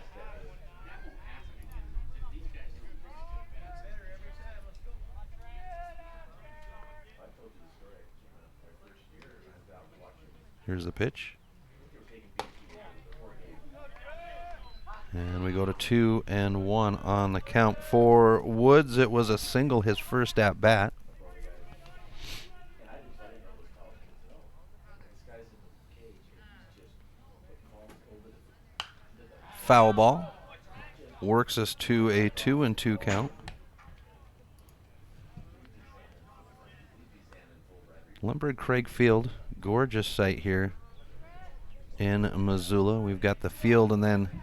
Here's the pitch. And we go to 2-1 on the count. For Woods, it was a single, his first at bat. Foul ball. Works us to a 2-2 count. Lindbergh Craig Field, gorgeous site here in Missoula. We've got the field, and then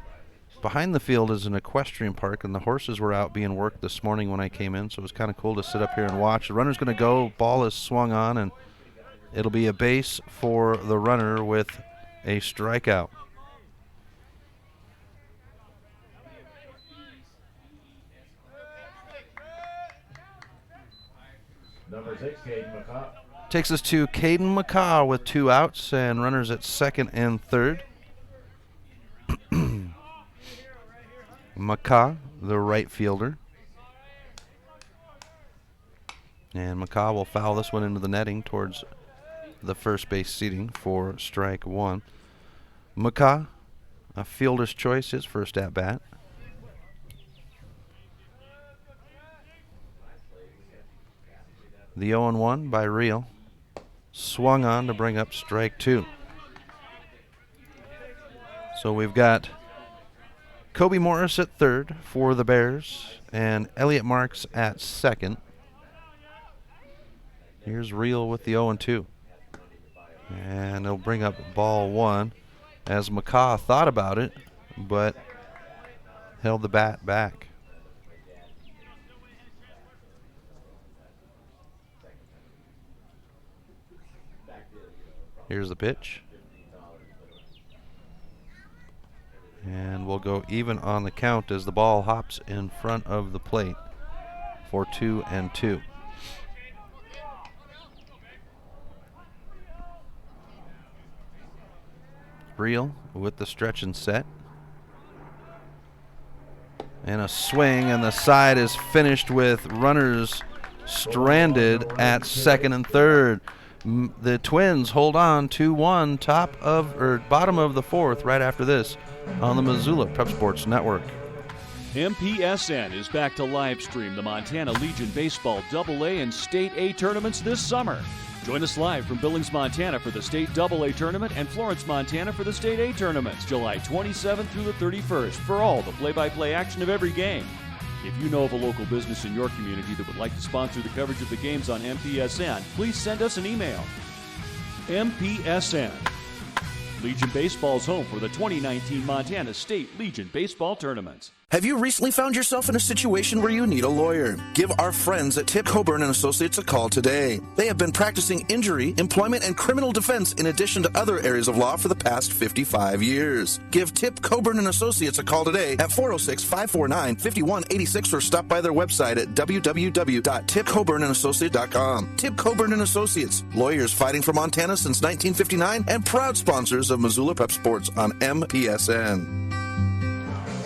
behind the field is an equestrian park, and the horses were out being worked this morning when I came in, so it was kind of cool to sit up here and watch. The runner's going to go, ball is swung on, and it'll be a base for the runner with a strikeout. Number 6, Caden McCaw. Takes us to Caden McCaw with 2 outs and runners at second and third. McCaw, the right fielder. And McCaw will foul this one into the netting towards the first base seating for strike 1. McCaw, a fielder's choice, his first at bat. The 0-1 by Reel. Swung on to bring up strike 2. So we've got Kobe Morris at third for the Bears and Elliot Marks at second. Here's Reel with the 0-2. And he'll bring up ball 1 as McCaw thought about it, but held the bat back. Here's the pitch. And we'll go even on the count as the ball hops in front of the plate for 2-2. Reel with the stretch and set. And a swing, and the side is finished with runners stranded at second and third. The Twins hold on 2-1, bottom of the fourth right after this on the Missoula Prep Sports Network. MPSN is back to live stream the Montana Legion Baseball AA and State A tournaments this summer. Join us live from Billings, Montana for the State AA tournament and Florence, Montana for the State A tournaments, July 27th through the 31st for all the play-by-play action of every game. If you know of a local business in your community that would like to sponsor the coverage of the games on MPSN, please send us an email. MPSN. Legion Baseball's home for the 2019 Montana State Legion Baseball Tournaments. Have you recently found yourself in a situation where you need a lawyer? Give our friends at Tip Coburn & Associates a call today. They have been practicing injury, employment, and criminal defense in addition to other areas of law for the past 55 years. Give Tip Coburn & Associates a call today at 406-549-5186 or stop by their website at www.tipcoburnandassociates.com. Tip Coburn & Associates, lawyers fighting for Montana since 1959 and proud sponsors of Missoula Prep Sports on MPSN.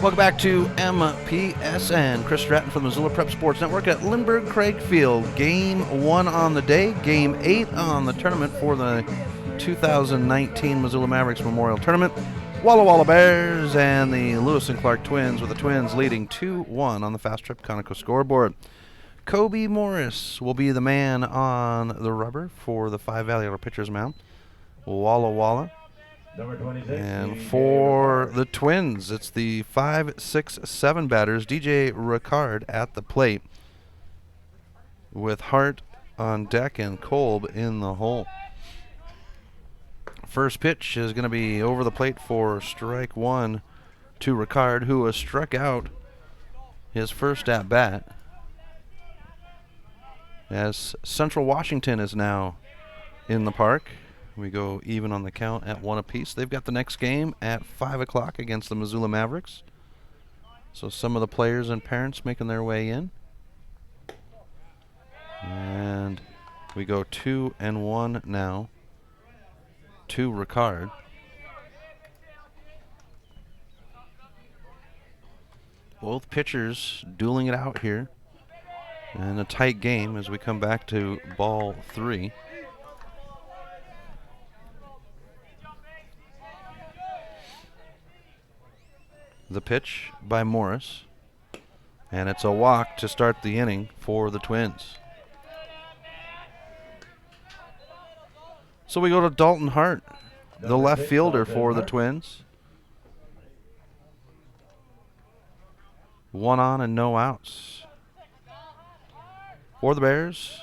Welcome back to MPSN. Chris Stratton from the Missoula Prep Sports Network at Lindbergh Craig Field. Game 1 on the day, Game 8 on the tournament for the 2019 Missoula Mavericks Memorial Tournament. Walla Walla Bears and the Lewis and Clark Twins, with the Twins leading 2-1 on the Fast Trip Conoco scoreboard. Kobe Morris will be the man on the rubber for the Five Valley pitcher's mound. Walla Walla. Number 26. And for the Twins, it's the 5, 6, 7 batters. DJ Ricard at the plate with Hart on deck and Kolb in the hole. First pitch is going to be over the plate for strike one to Ricard, who has struck out his first at bat, as Central Washington is now in the park. We go even on the count at 1 apiece. They've got the next game at 5 o'clock against the Missoula Mavericks. So some of the players and parents making their way in. And we go 2-1 now to Ricard. Both pitchers dueling it out here. And a tight game as we come back to ball 3. The pitch by Morris, and it's a walk to start the inning for the Twins. So we go to Dalton Hart, the left fielder for the Twins. 1 on and no outs. For the Bears,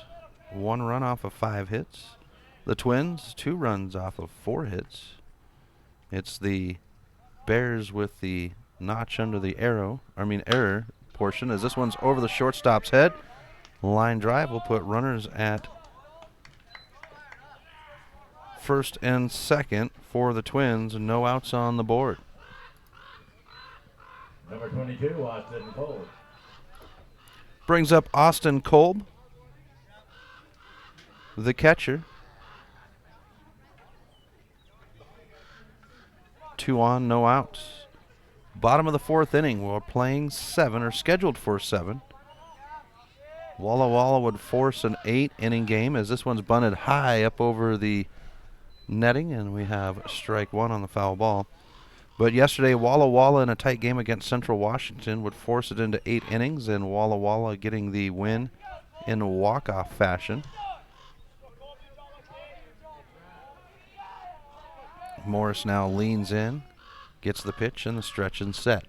1 run off of 5 hits. The Twins, 2 runs off of 4 hits. It's the Bears with the notch under the error portion, as this one's over the shortstop's head. Line drive will put runners at first and second for the Twins, and no outs on the board. Number 22, Austin Kolb. Brings up Austin Kolb, the catcher. 2 on, no outs. Bottom of the 4th inning, we're playing 7, or scheduled for 7. Walla Walla would force an 8-inning game, as this one's bunted high up over the netting, and we have strike 1 on the foul ball. But yesterday, Walla Walla in a tight game against Central Washington would force it into 8 innings, and Walla Walla getting the win in walk-off fashion. Morris now leans in, gets the pitch and the stretch and set.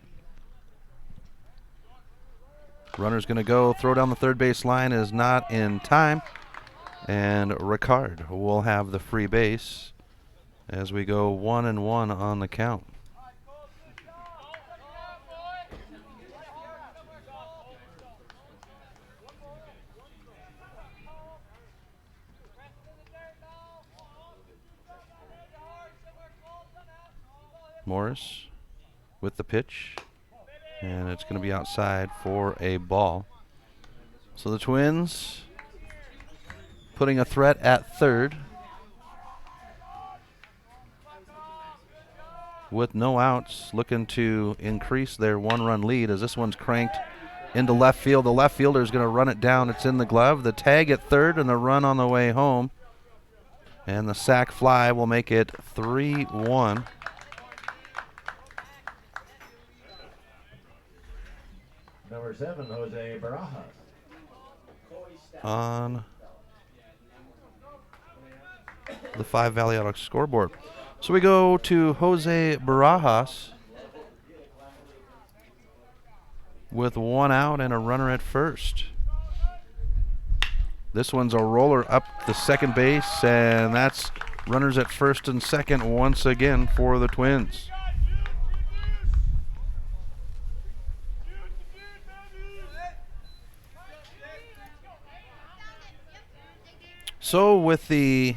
Runner's going to go, throw down the third base line is not in time, and Ricard will have the free base as we go 1-1 on the count. Morris with the pitch, and it's going to be outside for a ball. So the Twins putting a threat at third with no outs, looking to increase their 1-run lead as this one's cranked into left field. The left fielder is going to run it down. It's in the glove. The tag at third and the run on the way home And the sac fly will make it 3-1. Number 7, Jose Barajas. On the 5 Valley Auto scoreboard. So we go to Jose Barajas with 1 out and a runner at first. This one's a roller up the second base, and that's runners at first and second once again for the Twins. So with the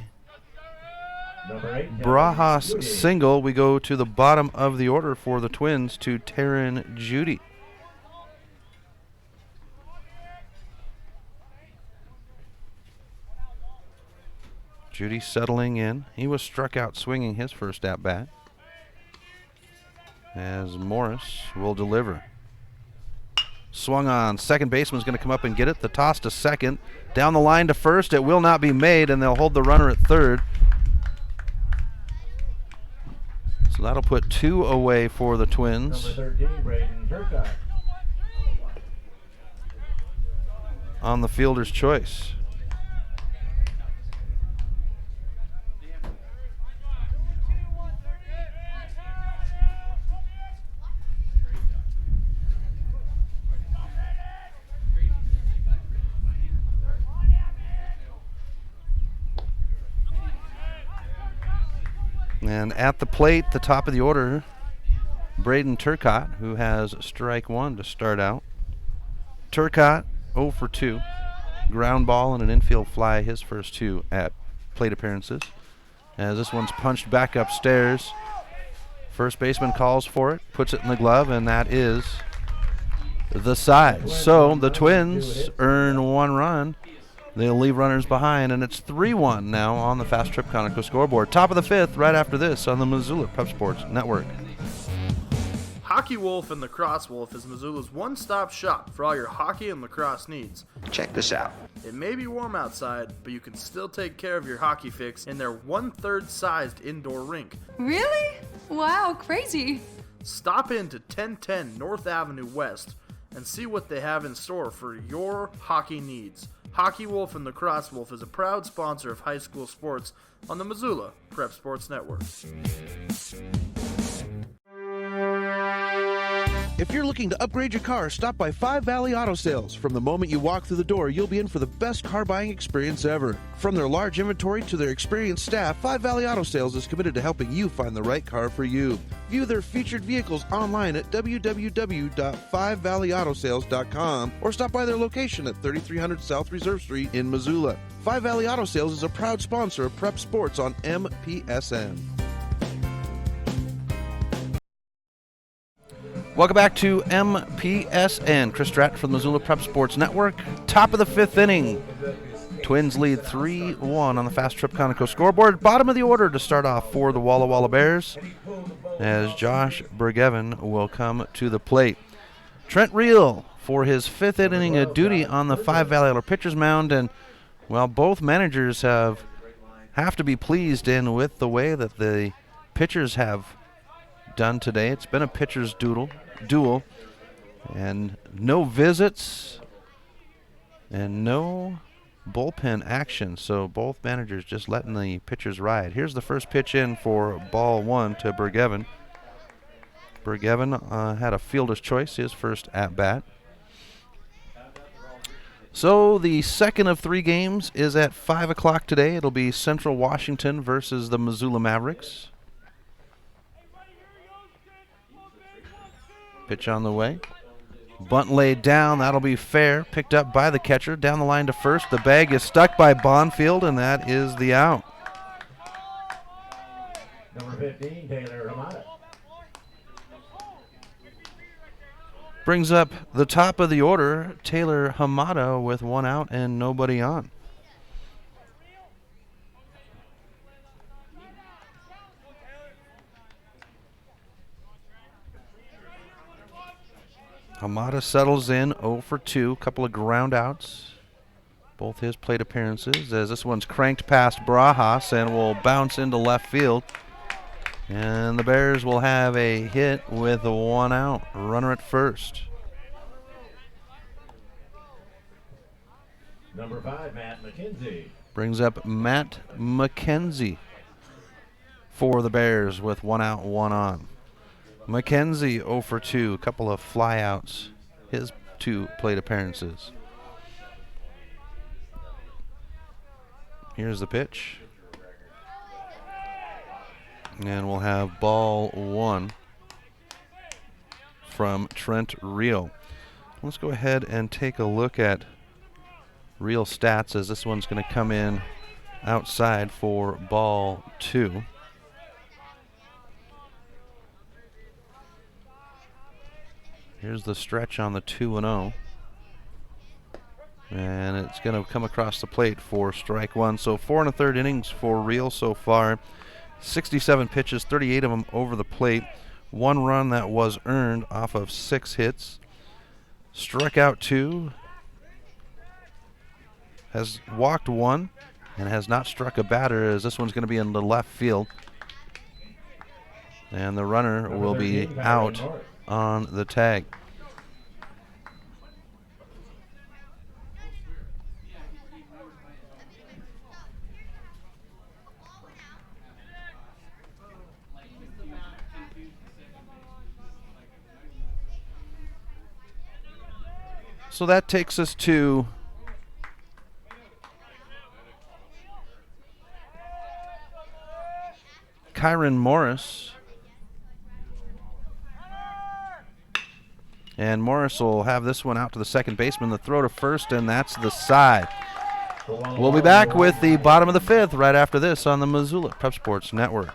Barajas single, we go to the bottom of the order for the Twins to Taryn Judy. Judy settling in. He was struck out swinging his first at bat, as Morris will deliver. Swung on. Second baseman's going to come up and get it. The toss to second. Down the line to first. It will not be made, and they'll hold the runner at third. So that'll put 2 away for the Twins. Number 13, Braden Turcotte. On the fielder's choice. And at the plate, the top of the order, Braden Turcotte, who has strike 1 to start out. Turcotte 0 for 2. Ground ball and an infield fly, his first 2 at plate appearances. As this one's punched back upstairs. First baseman calls for it, puts it in the glove, and that is the side. So the Twins earn 1 run. They'll leave runners behind, and it's 3-1 now on the Fast Trip Conoco scoreboard. Top of the 5th right after this on the Missoula Prep Sports Network. Hockey Wolf and Lacrosse Wolf is Missoula's one-stop shop for all your hockey and lacrosse needs. Check this out. It may be warm outside, but you can still take care of your hockey fix in their 1/3 sized indoor rink. Really? Wow, crazy. Stop in to 1010 North Avenue West and see what they have in store for your hockey needs. Hockey Wolf and Lacrosse Wolf is a proud sponsor of high school sports on the Missoula Prep Sports Network. If you're looking to upgrade your car, stop by 5 Valley Auto Sales. From the moment you walk through the door, you'll be in for the best car buying experience ever. From their large inventory to their experienced staff, 5 Valley Auto Sales is committed to helping you find the right car for you. View their featured vehicles online at www.5valleyautosales.com or stop by their location at 3300 South Reserve Street in Missoula. 5 Valley Auto Sales is a proud sponsor of Prep Sports on MPSN. Welcome back to MPSN. Chris Stratton from the Missoula Prep Sports Network. Top of the 5th inning. Twins lead 3-1 on the Fast Trip Conoco scoreboard. Bottom of the order to start off for the Walla Walla Bears, as Josh Bergevin will come to the plate. Trent Reel for his 5th inning of duty on the 5 Valley pitcher's mound, and well, both managers have to be pleased in with the way that the pitchers have done today. It's been a pitcher's duel, and no visits and no bullpen action, so both managers just letting the pitchers ride. Here's the first pitch in for ball 1 to Bergevin. Bergevin had a fielder's choice, his first at bat. So the second of 3 games is at 5 o'clock today. It'll be Central Washington versus the Missoula Mavericks. Pitch on the way. Bunt laid down. That'll be fair. Picked up by the catcher. Down the line to first. The bag is stuck by Bonfield, and that is the out. Number 15, Taylor Hamada. Brings up the top of the order, Taylor Hamada, with 1 out and nobody on. Hamada settles in 0 for 2, couple of ground outs. both his plate appearances, as this one's cranked past Barajas and will bounce into left field. And the Bears will have a hit with a 1 out, runner at first. Number 5, Matt McKenzie. Brings up Matt McKenzie for the Bears with 1 out, 1 on. McKenzie 0 for 2, a couple of flyouts, his 2 plate appearances. Here's the pitch. And we'll have ball 1 from Trent Rio. Let's go ahead and take a look at Real stats, as this one's going to come in outside for ball 2. Here's the stretch on the 2-0. And it's going to come across the plate for strike 1. So 4 1/3 innings for Real so far. 67 pitches, 38 of them over the plate. 1 run that was earned off of 6 hits. Struck out 2. Has walked 1 and has not struck a batter, as this one's going to be in the left field. And the runner will be out on the tag. So that takes us to Kyron Morris. And Morris will have this one out to the second baseman. The throw to first, and that's the side. We'll be back with the bottom of the 5th right after this on the Missoula Prep Sports Network.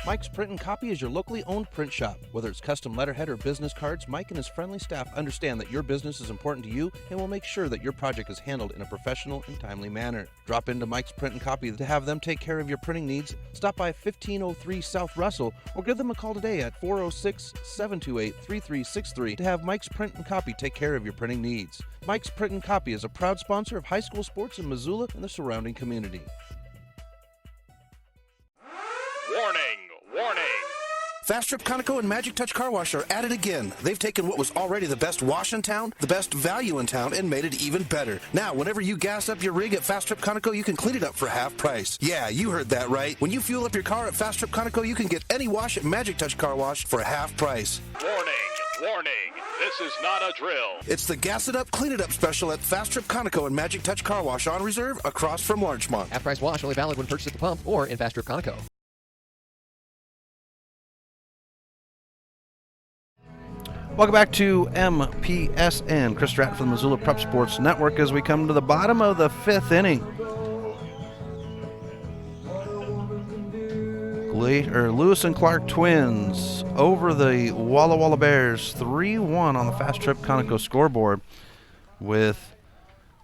Mike's Print and Copy is your locally owned print shop. Whether it's custom letterhead or business cards, Mike and his friendly staff understand that your business is important to you and will make sure that your project is handled in a professional and timely manner. Drop into Mike's Print and Copy to have them take care of your printing needs. Stop by 1503 South Russell or give them a call today at 406-728-3363 to have Mike's Print and Copy take care of your printing needs. Mike's Print and Copy is a proud sponsor of high school sports in Missoula and the surrounding community. Warning! Warning! Fast Trip Conoco and Magic Touch Car Wash are at it again. They've taken what was already the best wash in town, the best value in town, and made it even better. Now, whenever you gas up your rig at Fast Trip Conoco, you can clean it up for half price. Yeah, you heard that right. When you fuel up your car at Fast Trip Conoco, you can get any wash at Magic Touch Car Wash for half price. Warning! Warning! This is not a drill. It's the Gas It Up, Clean It Up special at Fast Trip Conoco and Magic Touch Car Wash on reserve across from Larchmont. Half price wash only valid when purchased at the pump or in Fast Trip Conoco. Welcome back to MPSN. Chris Stratton from the Missoula Prep Sports Network as we come to the bottom of the 5th inning. Lewis and Clark Twins over the Walla Walla Bears 3-1 on the Fast Trip Conoco scoreboard, with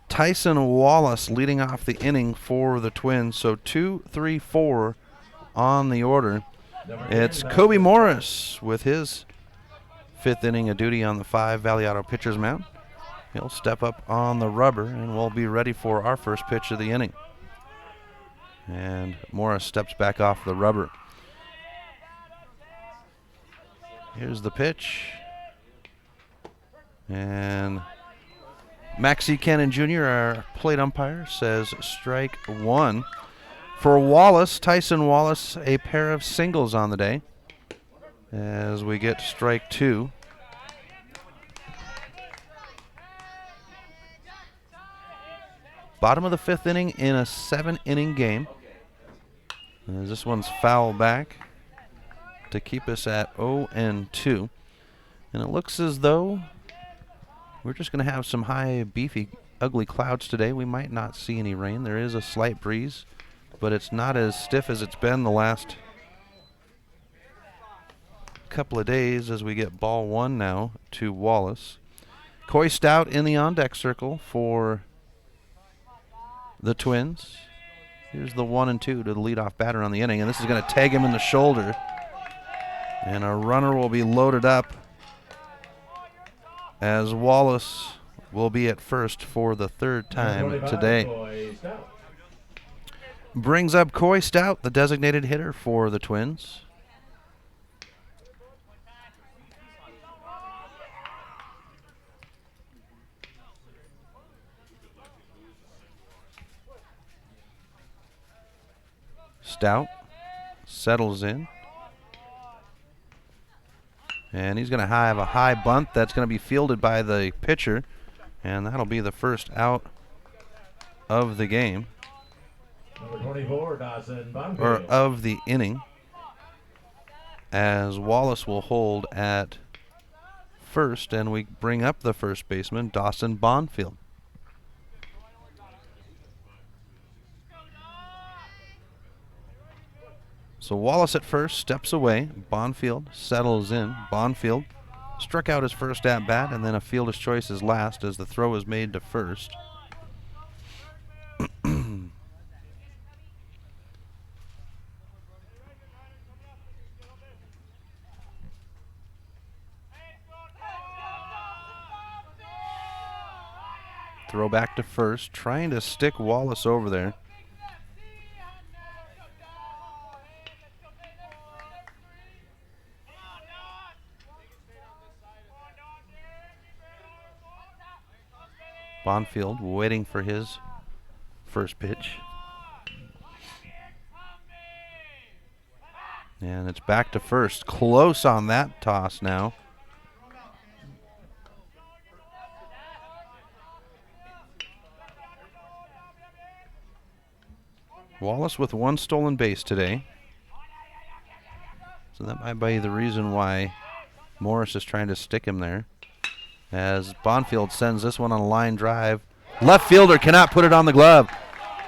Tyson Wallace leading off the inning for the Twins. So 2, 3, 4 on the order. It's Kobe Morris with his 5th inning of duty on the 5 Valley Auto pitcher's mound. He'll step up on the rubber and we'll be ready for our first pitch of the inning. And Morris steps back off the rubber. Here's the pitch. And Maxie Cannon Jr., our plate umpire, says strike 1. For Wallace, Tyson Wallace, a pair of singles on the day, as we get strike 2. Bottom of the 5th inning in a 7-inning game. As this one's foul back to keep us at 0-2. And it looks as though we're just going to have some high, beefy, ugly clouds today. We might not see any rain. There is a slight breeze, but it's not as stiff as it's been the last couple of days, as we get ball 1 now to Wallace. Coy Stout in the on-deck circle for the Twins. Here's the 1-2 to the leadoff batter on the inning, and this is going to tag him in the shoulder. And a runner will be loaded up as Wallace will be at first for the third time today. Brings up Coy Stout, the designated hitter for the Twins. Stout settles in. And he's going to have a high bunt that's going to be fielded by the pitcher. And that'll be the first out of the game. Number 24, Dawson Bonfield. Or of the inning. As Wallace will hold at first, and we bring up the first baseman, Dawson Bonfield. So Wallace at first, steps away. Bonfield settles in. Bonfield struck out his first at-bat, and then a fielder's choice is last as the throw is made to first. Throw back to first, trying to stick Wallace over there. Bonfield waiting for his first pitch. And it's back to first. Close on that toss now. Wallace with one stolen base today. So that might be the reason why Morris is trying to stick him there. As Bonfield sends this one on a line drive. Left fielder cannot put it on the glove.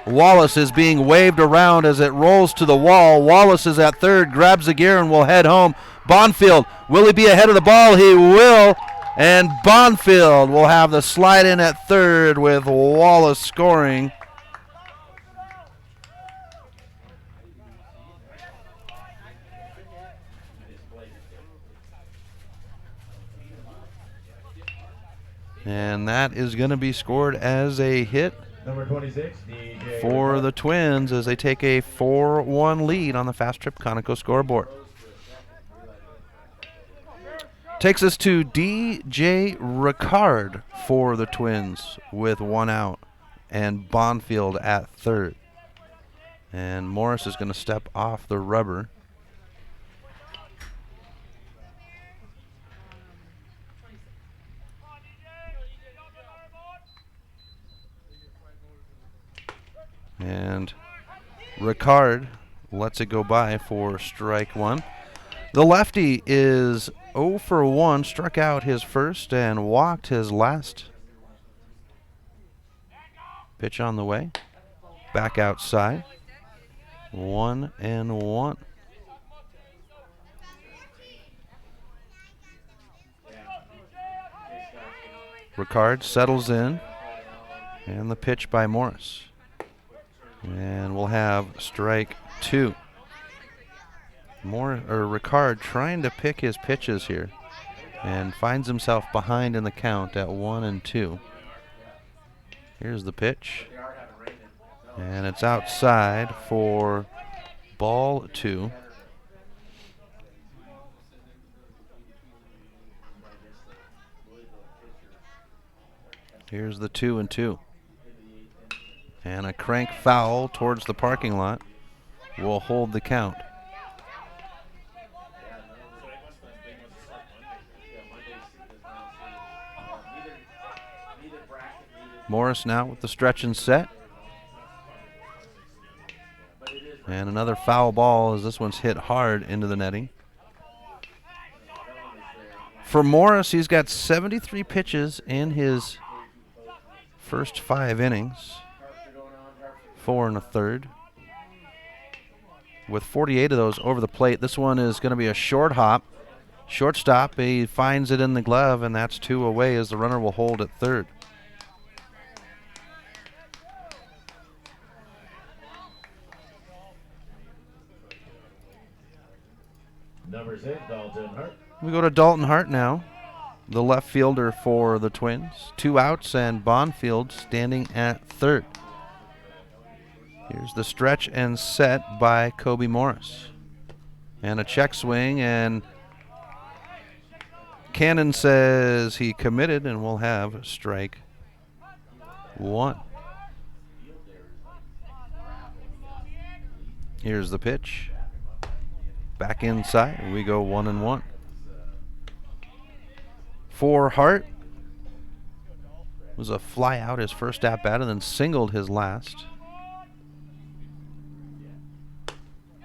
Wallace is being waved around as it rolls to the wall. Wallace is at third, grabs the gear and will head home. Bonfield, will he be ahead of the ball? He will. And Bonfield will have the slide in at third with Wallace scoring. And that is going to be scored as a hit Number 26, DJ for the Twins as they take a 4-1 lead on the Fast Trip Conoco scoreboard. Takes us to DJ Ricard for the Twins with one out and Bonfield at third. And Morris is going to step off the rubber. And Ricard lets it go by for strike one. The lefty is 0 for 1, struck out his first and walked his last. Pitch on the way. Back outside. 1-1. Ricard settles in. And the pitch by Morris. And we'll have strike two. Ricard trying to pick his pitches here and finds himself behind in the count at 1-2. Here's the pitch. And it's outside for ball two. Here's the 2-2. And a crank foul towards the parking lot will hold the count. Morris now with the stretch and set. And another foul ball as this one's hit hard into the netting. For Morris, he's got 73 pitches in his first 5 innings. 4 1/3. With 48 of those over the plate. This one is going to be a short hop. Shortstop, he finds it in the glove, and that's 2 away as the runner will hold at third. Number 6, Dalton Hart. We go to Dalton Hart now. the left fielder for the Twins. 2 outs, and Bonfield standing at third. Here's the stretch and set by Kobe Morris. And a check swing, and Cannon says he committed, and we'll have strike 1. Here's the pitch. Back inside. We go 1-1. For Hart, was a fly out his first at bat and then singled his last.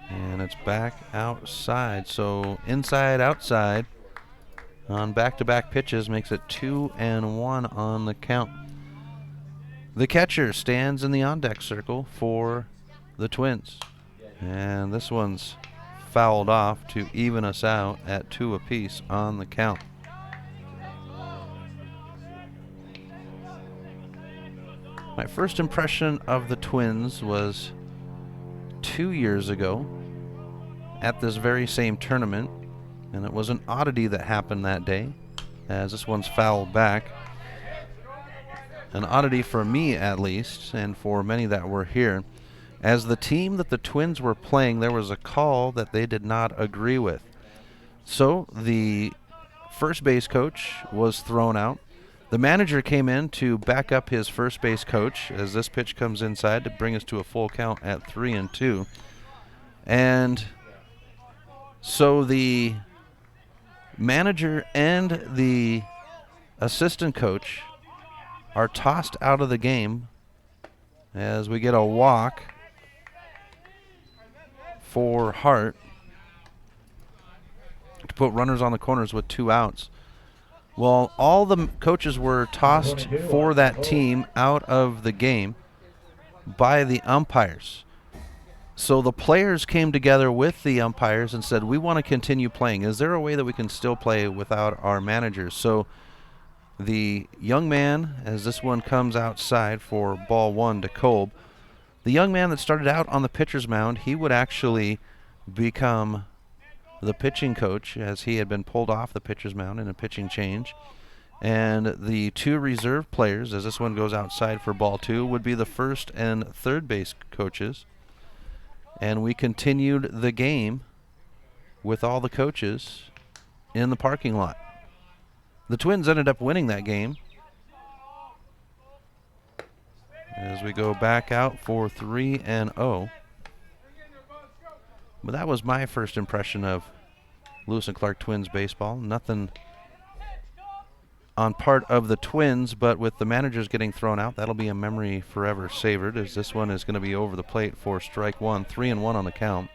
And it's back outside. So inside, outside on back-to-back pitches makes it 2-1 on the count. The catcher stands in the on-deck circle for the Twins. And this one's fouled off to even us out at 2 apiece on the count. My first impression of the Twins was 2 years ago at this very same tournament, and it was an oddity that happened that day, as this one's fouled back. An oddity for me, at least, and for many that were here. As the team that the Twins were playing, there was a call that they did not agree with. So the first base coach was thrown out. The manager came in to back up his first base coach as this pitch comes inside to bring us to a full count at 3-2. And so the manager and the assistant coach are tossed out of the game as we get a walk for Hart to put runners on the corners with 2 outs. Well, all the coaches were tossed for that team out of the game by the umpires. So the players came together with the umpires and said, we want to continue playing. Is there a way that we can still play without our managers? So the young man, as this one comes outside for ball 1 to Kolb, the young man that started out on the pitcher's mound, he would actually become the pitching coach, as he had been pulled off the pitcher's mound in a pitching change. And the 2 reserve players, as this one goes outside for ball 2, would be the first and third base coaches. And we continued the game with all the coaches in the parking lot. The Twins ended up winning that game as we go back out for 3-0. But that was my first impression of Lewis and Clark Twins baseball. Nothing on part of the Twins, but with the managers getting thrown out, that'll be a memory forever savored, as this one is going to be over the plate for strike 1. 3-1 on the count.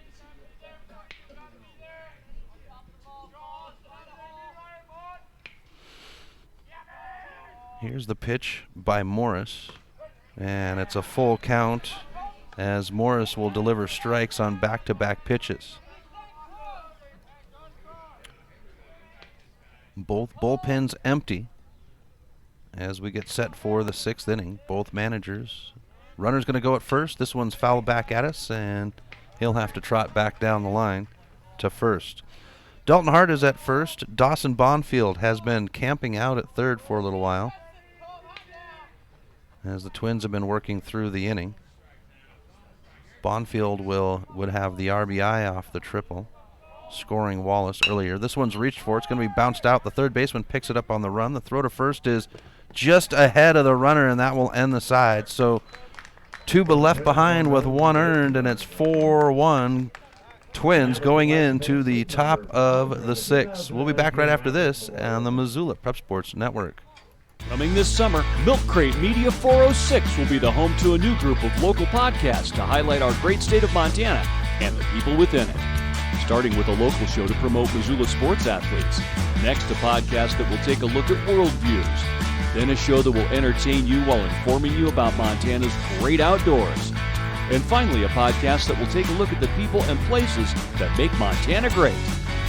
Here's the pitch by Morris, and it's a full count, as Morris will deliver strikes on back-to-back pitches. Both bullpens empty as we get set for the 6th inning. Both managers. Runner's going to go at first. This one's fouled back at us, and he'll have to trot back down the line to first. Dalton Hart is at first. Dawson Bonfield has been camping out at third for a little while, as the Twins have been working through the inning. Bonfield would have the RBI off the triple, scoring Wallace earlier. This one's reached for. It's going to be bounced out. The third baseman picks it up on the run. The throw to first is just ahead of the runner, and that will end the side. So Tuba left behind with 1 earned, and it's 4-1 Twins going into the top of the 6th. We'll be back right after this on the Missoula Prep Sports Network. Coming this summer, Milk Crate Media 406 will be the home to a new group of local podcasts to highlight our great state of Montana and the people within it. Starting with a local show to promote Missoula sports athletes. Next, a podcast that will take a look at world views. Then a show that will entertain you while informing you about Montana's great outdoors. And finally, a podcast that will take a look at the people and places that make Montana great.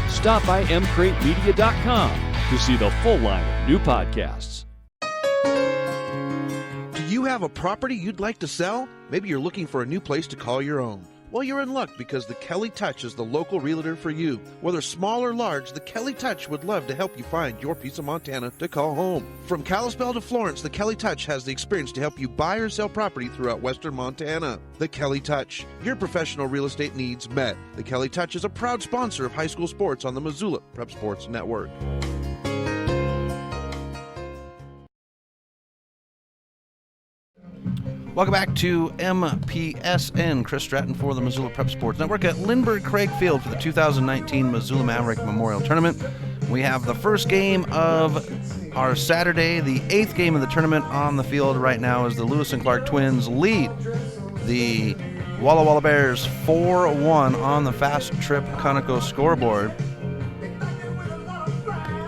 Stop by mcratemedia.com to see the full line of new podcasts. Do you have a property you'd like to sell? Maybe you're looking for a new place to call your own. Well, you're in luck because the Kelly Touch is the local realtor for you. Whether small or large, the Kelly Touch would love to help you find your piece of Montana to call home. From Kalispell to Florence, the Kelly Touch has the experience to help you buy or sell property throughout western Montana. The Kelly Touch, your professional real estate needs met. The Kelly Touch is a proud sponsor of high school sports on the Missoula Prep Sports Network. Welcome back to MPSN. Chris Stratton for the Missoula Prep Sports Network at Lindbergh Craig Field for the 2019 Missoula Maverick Memorial Tournament. We have the first game of our Saturday, the 8th game of the tournament on the field right now as the Lewis and Clark Twins lead the Walla Walla Bears 4-1 on the Fast Trip Conoco scoreboard.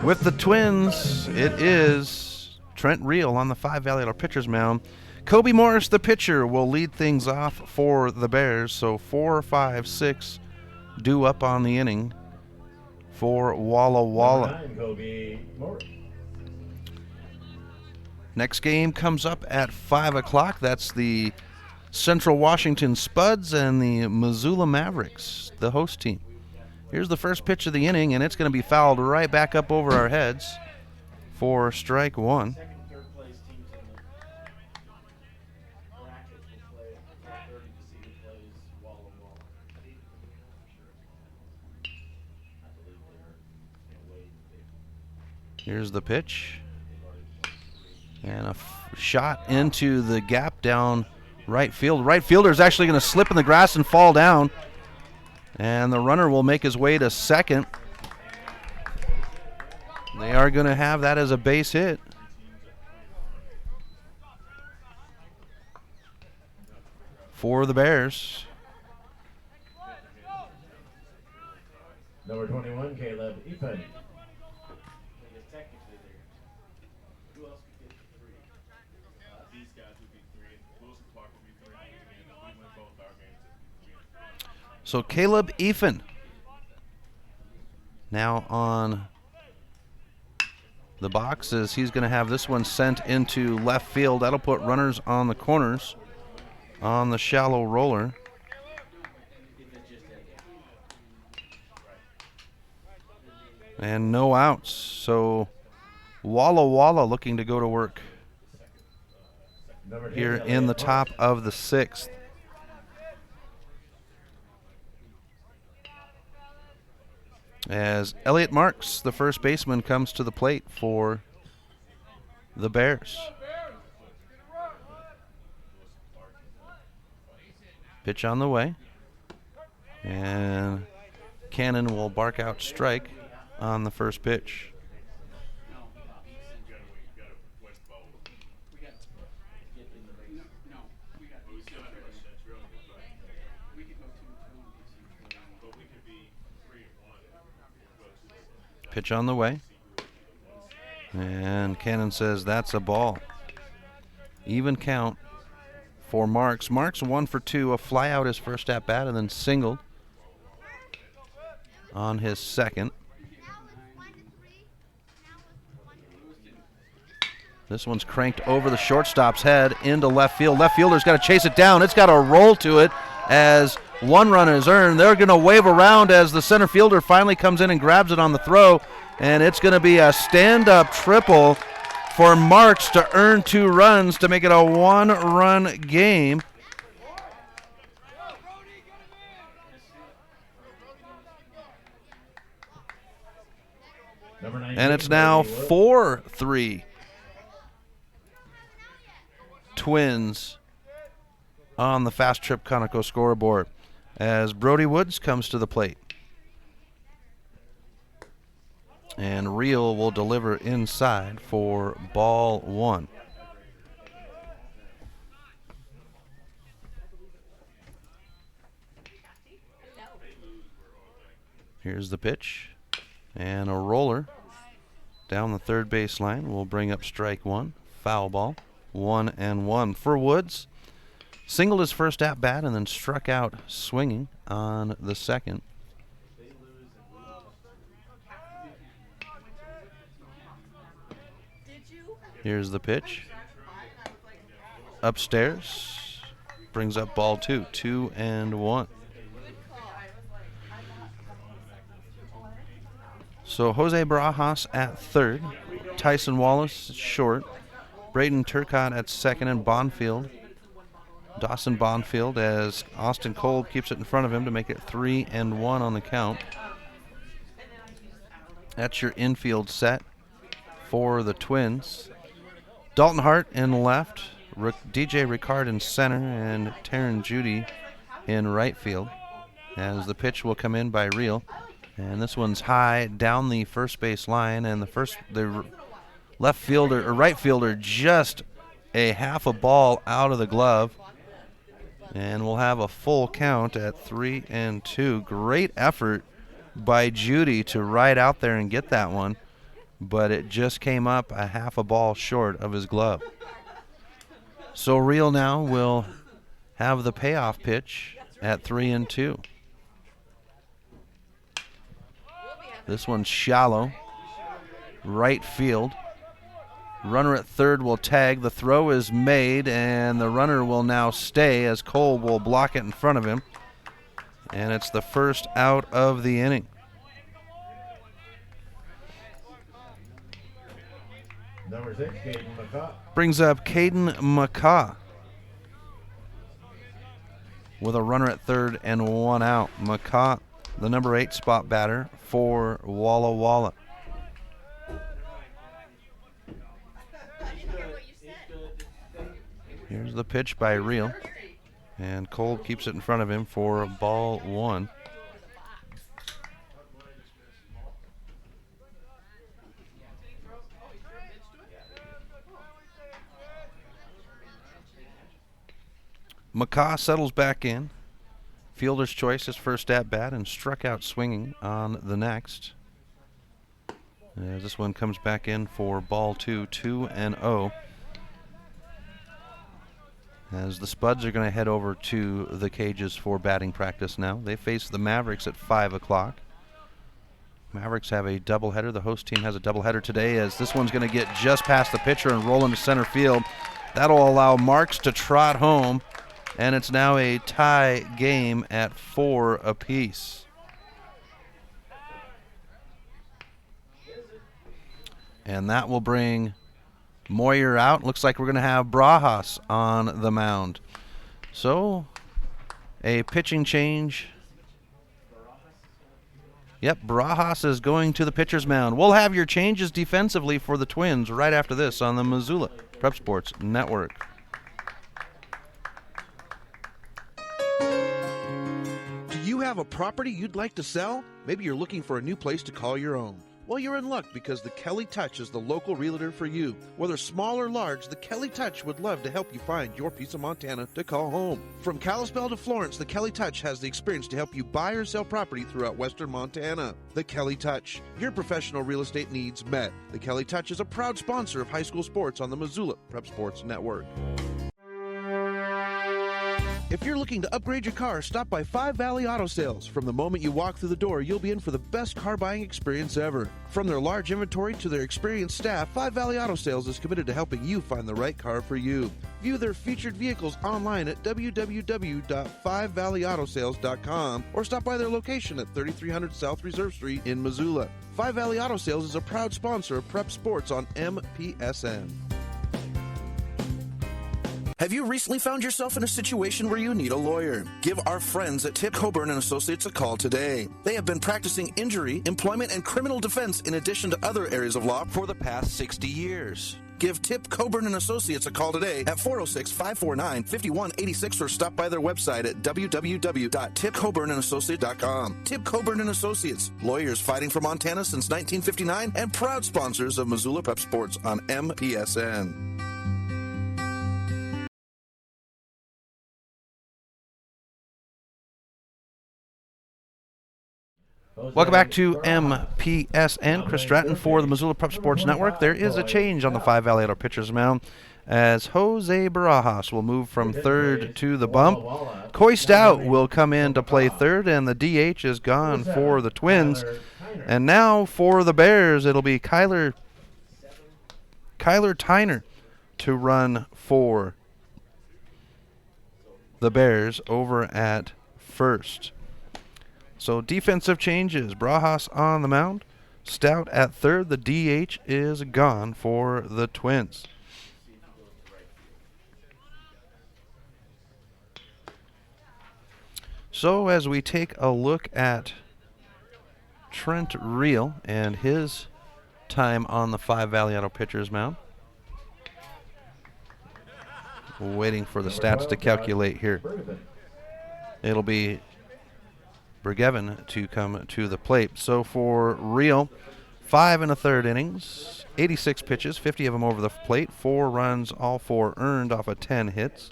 With the Twins, it is Trent Reel on the 5 Valley our pitcher's mound. Kobe Morris, the pitcher, will lead things off for the Bears. So 4, 5, 6 due up on the inning for Walla Walla. Next game comes up at 5 o'clock. That's the Central Washington Spuds and the Missoula Mavericks, the host team. Here's the first pitch of the inning, and it's going to be fouled right back up over our heads for strike one. Here's the pitch. And a shot into the gap down right field. Right fielder is actually going to slip in the grass and fall down. And the runner will make his way to second. They are going to have that as a base hit. For the Bears. Number 21, Caleb Eapen. So Caleb Eapen now on the box as he's going to have this one sent into left field. That'll put runners on the corners on the shallow roller. And no outs. So Walla Walla looking to go to work here in the top of the 6th. As Elliot Marks, the first baseman, comes to the plate for the Bears. Pitch on the way. And Cannon will bark out strike on the first pitch. Pitch on the way. And Cannon says that's a ball. Even count for Marks. Marks 1 for 2, a fly out his first at bat and then singled on his second. This one's cranked over the shortstop's head into left field. Left fielder's got to chase it down. It's got a roll to it as one run is earned. They're going to wave around as the center fielder finally comes in and grabs it on the throw. And it's going to be a stand-up triple for Marks to earn 2 runs to make it a 1-run game. And it's now 4-3 Twins on the Fast Trip Conoco scoreboard as Brody Woods comes to the plate. And Reel will deliver inside for ball 1. Here's the pitch. And a roller down the third base line will bring up strike 1. Foul ball. 1-1 for Woods. Singled his first at bat and then struck out swinging on the second. Here's the pitch. Upstairs. Brings up ball 2. 2-1. So Jose Barajas at third, Tyson Wallace short, Braden Turcott at second, and Dawson Bonfield, as Austin Kolb keeps it in front of him to make it 3-1 on the count. That's your infield set for the Twins. Dalton Hart in left, DJ Ricard in center, and Taryn Judy in right field, as the pitch will come in by Reel. And this one's high down the first base line, and the left fielder or right fielder just a half a ball out of the glove. And we'll have a full count at 3-2. Great effort by Judy to ride out there and get that one, but it just came up a half a ball short of his glove. So Reel now will have the payoff pitch at 3-2. This one's shallow, right field. Runner at third will tag. The throw is made, and the runner will now stay as Kolb will block it in front of him. And it's the first out of the inning. Number 6, Caden McCaw. Brings up Caden McCaw with a runner at third and one out. McCaw, the number 8 spot batter for Walla Walla. Here's the pitch by Reel, and Kolb keeps it in front of him for ball 1. McCaw settles back in. Fielder's choice, his first at bat, and struck out swinging on the next. As this one comes back in for ball 2, 2-0. As the Spuds are going to head over to the cages for batting practice now. They face the Mavericks at 5 o'clock. Mavericks have a doubleheader. The host team has a doubleheader today, as this one's going to get just past the pitcher and roll into center field. That'll allow Marks to trot home, and it's now a tie game at 4 apiece. And that will bring Moyer out. Looks like we're going to have Barajas on the mound. So, a pitching change. Yep, Barajas is going to the pitcher's mound. We'll have your changes defensively for the Twins right after this on the Missoula Prep Sports Network. Do you have a property you'd like to sell? Maybe you're looking for a new place to call your own. Well, you're in luck, because the Kelly Touch is the local realtor for you. Whether small or large, the Kelly Touch would love to help you find your piece of Montana to call home. From Kalispell to Florence, the Kelly Touch has the experience to help you buy or sell property throughout western Montana. The Kelly Touch, your professional real estate needs met. The Kelly Touch is a proud sponsor of high school sports on the Missoula Prep Sports Network. If you're looking to upgrade your car, stop by Five Valley Auto Sales. From the moment you walk through the door, you'll be in for the best car buying experience ever. From their large inventory to their experienced staff, Five Valley Auto Sales is committed to helping you find the right car for you. View their featured vehicles online at www.5valleyautosales.com or stop by their location at 3300 South Reserve Street in Missoula. Five Valley Auto Sales is a proud sponsor of Prep Sports on MPSN. Have you recently found yourself in a situation where you need a lawyer? Give our friends at Tip Coburn & Associates a call today. They have been practicing injury, employment, and criminal defense in addition to other areas of law for the past 60 years. Give Tip Coburn & Associates a call today at 406-549-5186 or stop by their website at www.tipcoburnandassociates.com. Tip Coburn & Associates, lawyers fighting for Montana since 1959 and proud sponsors of Missoula Prep Sports on MPSN. Welcome back to MPSN. Chris Stratton for the Missoula Prep Sports Network. There is a change on the Five Valley Auto pitcher's mound, as Jose Barajas will move from third to the bump. Coy Stout will come in to play third, and the DH is gone for the Twins. And now for the Bears, it'll be Kyler Tyner to run for the Bears over at first. So defensive changes. Barajas on the mound. Stout at third. The DH is gone for the Twins. So as we take a look at Trent Reel and his time on the 5 Valley Auto pitcher's mound. Waiting for the stats to calculate here. It'll be Bergevin to come to the plate. So for Reel, 5 1/3 innings, 86 pitches, 50 of them over the plate, 4 runs, all 4 earned off of 10 hits.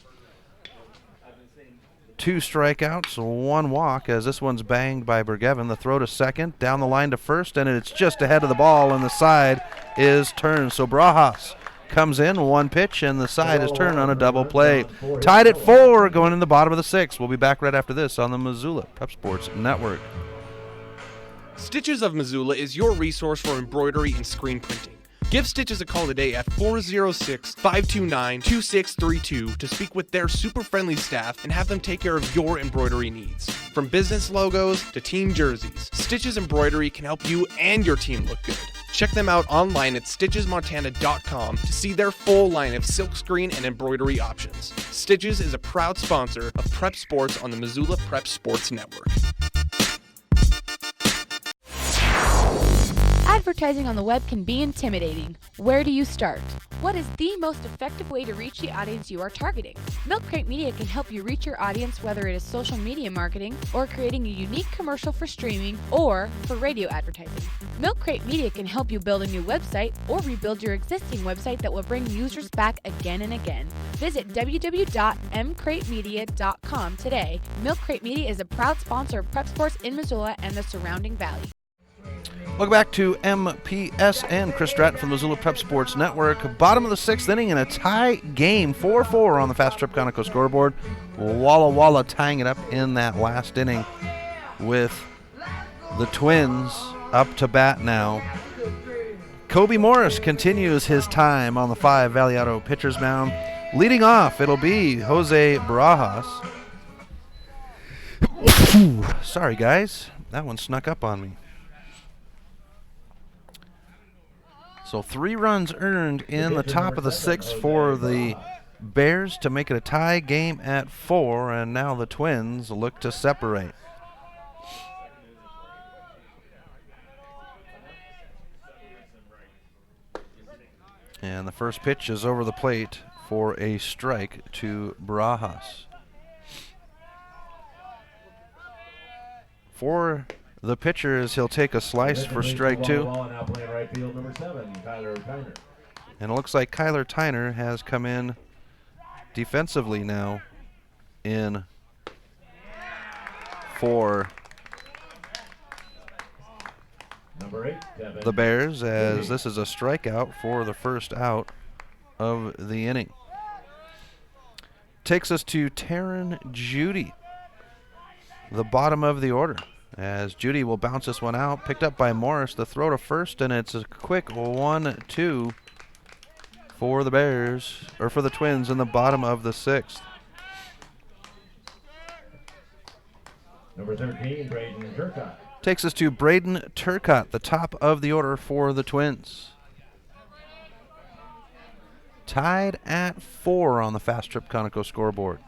2 strikeouts, 1 walk, as this one's banged by Bergevin. The throw to second, down the line to first, and it's just ahead of the ball, and the side is turned. So Barajas comes in, 1 pitch, and the side is turned on a double play. Tied at 4, going in the bottom of the 6th. We'll be back right after this on the Missoula Prep Sports Network. Stitches of Missoula is your resource for embroidery and screen printing. Give Stitches a call today at 406-529-2632 to speak with their super friendly staff and have them take care of your embroidery needs. From business logos to team jerseys, Stitches Embroidery can help you and your team look good. Check them out online at stitchesmontana.com to see their full line of silkscreen and embroidery options. Stitches is a proud sponsor of Prep Sports on the Missoula Prep Sports Network. Advertising on the web can be intimidating. Where do you start? What is the most effective way to reach the audience you are targeting? Milk Crate Media can help you reach your audience, whether it is social media marketing or creating a unique commercial for streaming or for radio advertising. Milk Crate Media can help you build a new website or rebuild your existing website that will bring users back again and again. Visit www.mcratemedia.com today. Milk Crate Media is a proud sponsor of Prep Sports in Missoula and the surrounding valley. Welcome back to MPSN. Chris Stratton from Missoula Prep Sports Network. Bottom of the 6th inning in a tie game, 4-4 on the Fast Trip Conoco scoreboard. Walla Walla tying it up in that last inning with the Twins up to bat now. Kobe Morris continues his time on the 5 Valley Auto pitcher's mound. Leading off, it'll be Jose Barajas. Sorry, guys. That one snuck up on me. So 3 runs earned in the top of the 6th for the Bears to make it a tie game at 4, and now the Twins look to separate. And the first pitch is over the plate for a strike to Barajas. For the pitchers, he'll take a slice for strike 2. And it looks like Kyler Tyner has come in defensively now in for the Bears, as this is a strikeout for the first out of the inning. Takes us to Taryn Judy, the bottom of the order, as Judy will bounce this one out. Picked up by Morris. The throw to first, and it's a quick 1-2 for the Bears, or for the Twins in the bottom of the 6th. Number 13, Braden Turcotte. Takes us to Braden Turcotte, the top of the order for the Twins. Tied at 4 on the Fast Trip Conoco scoreboard.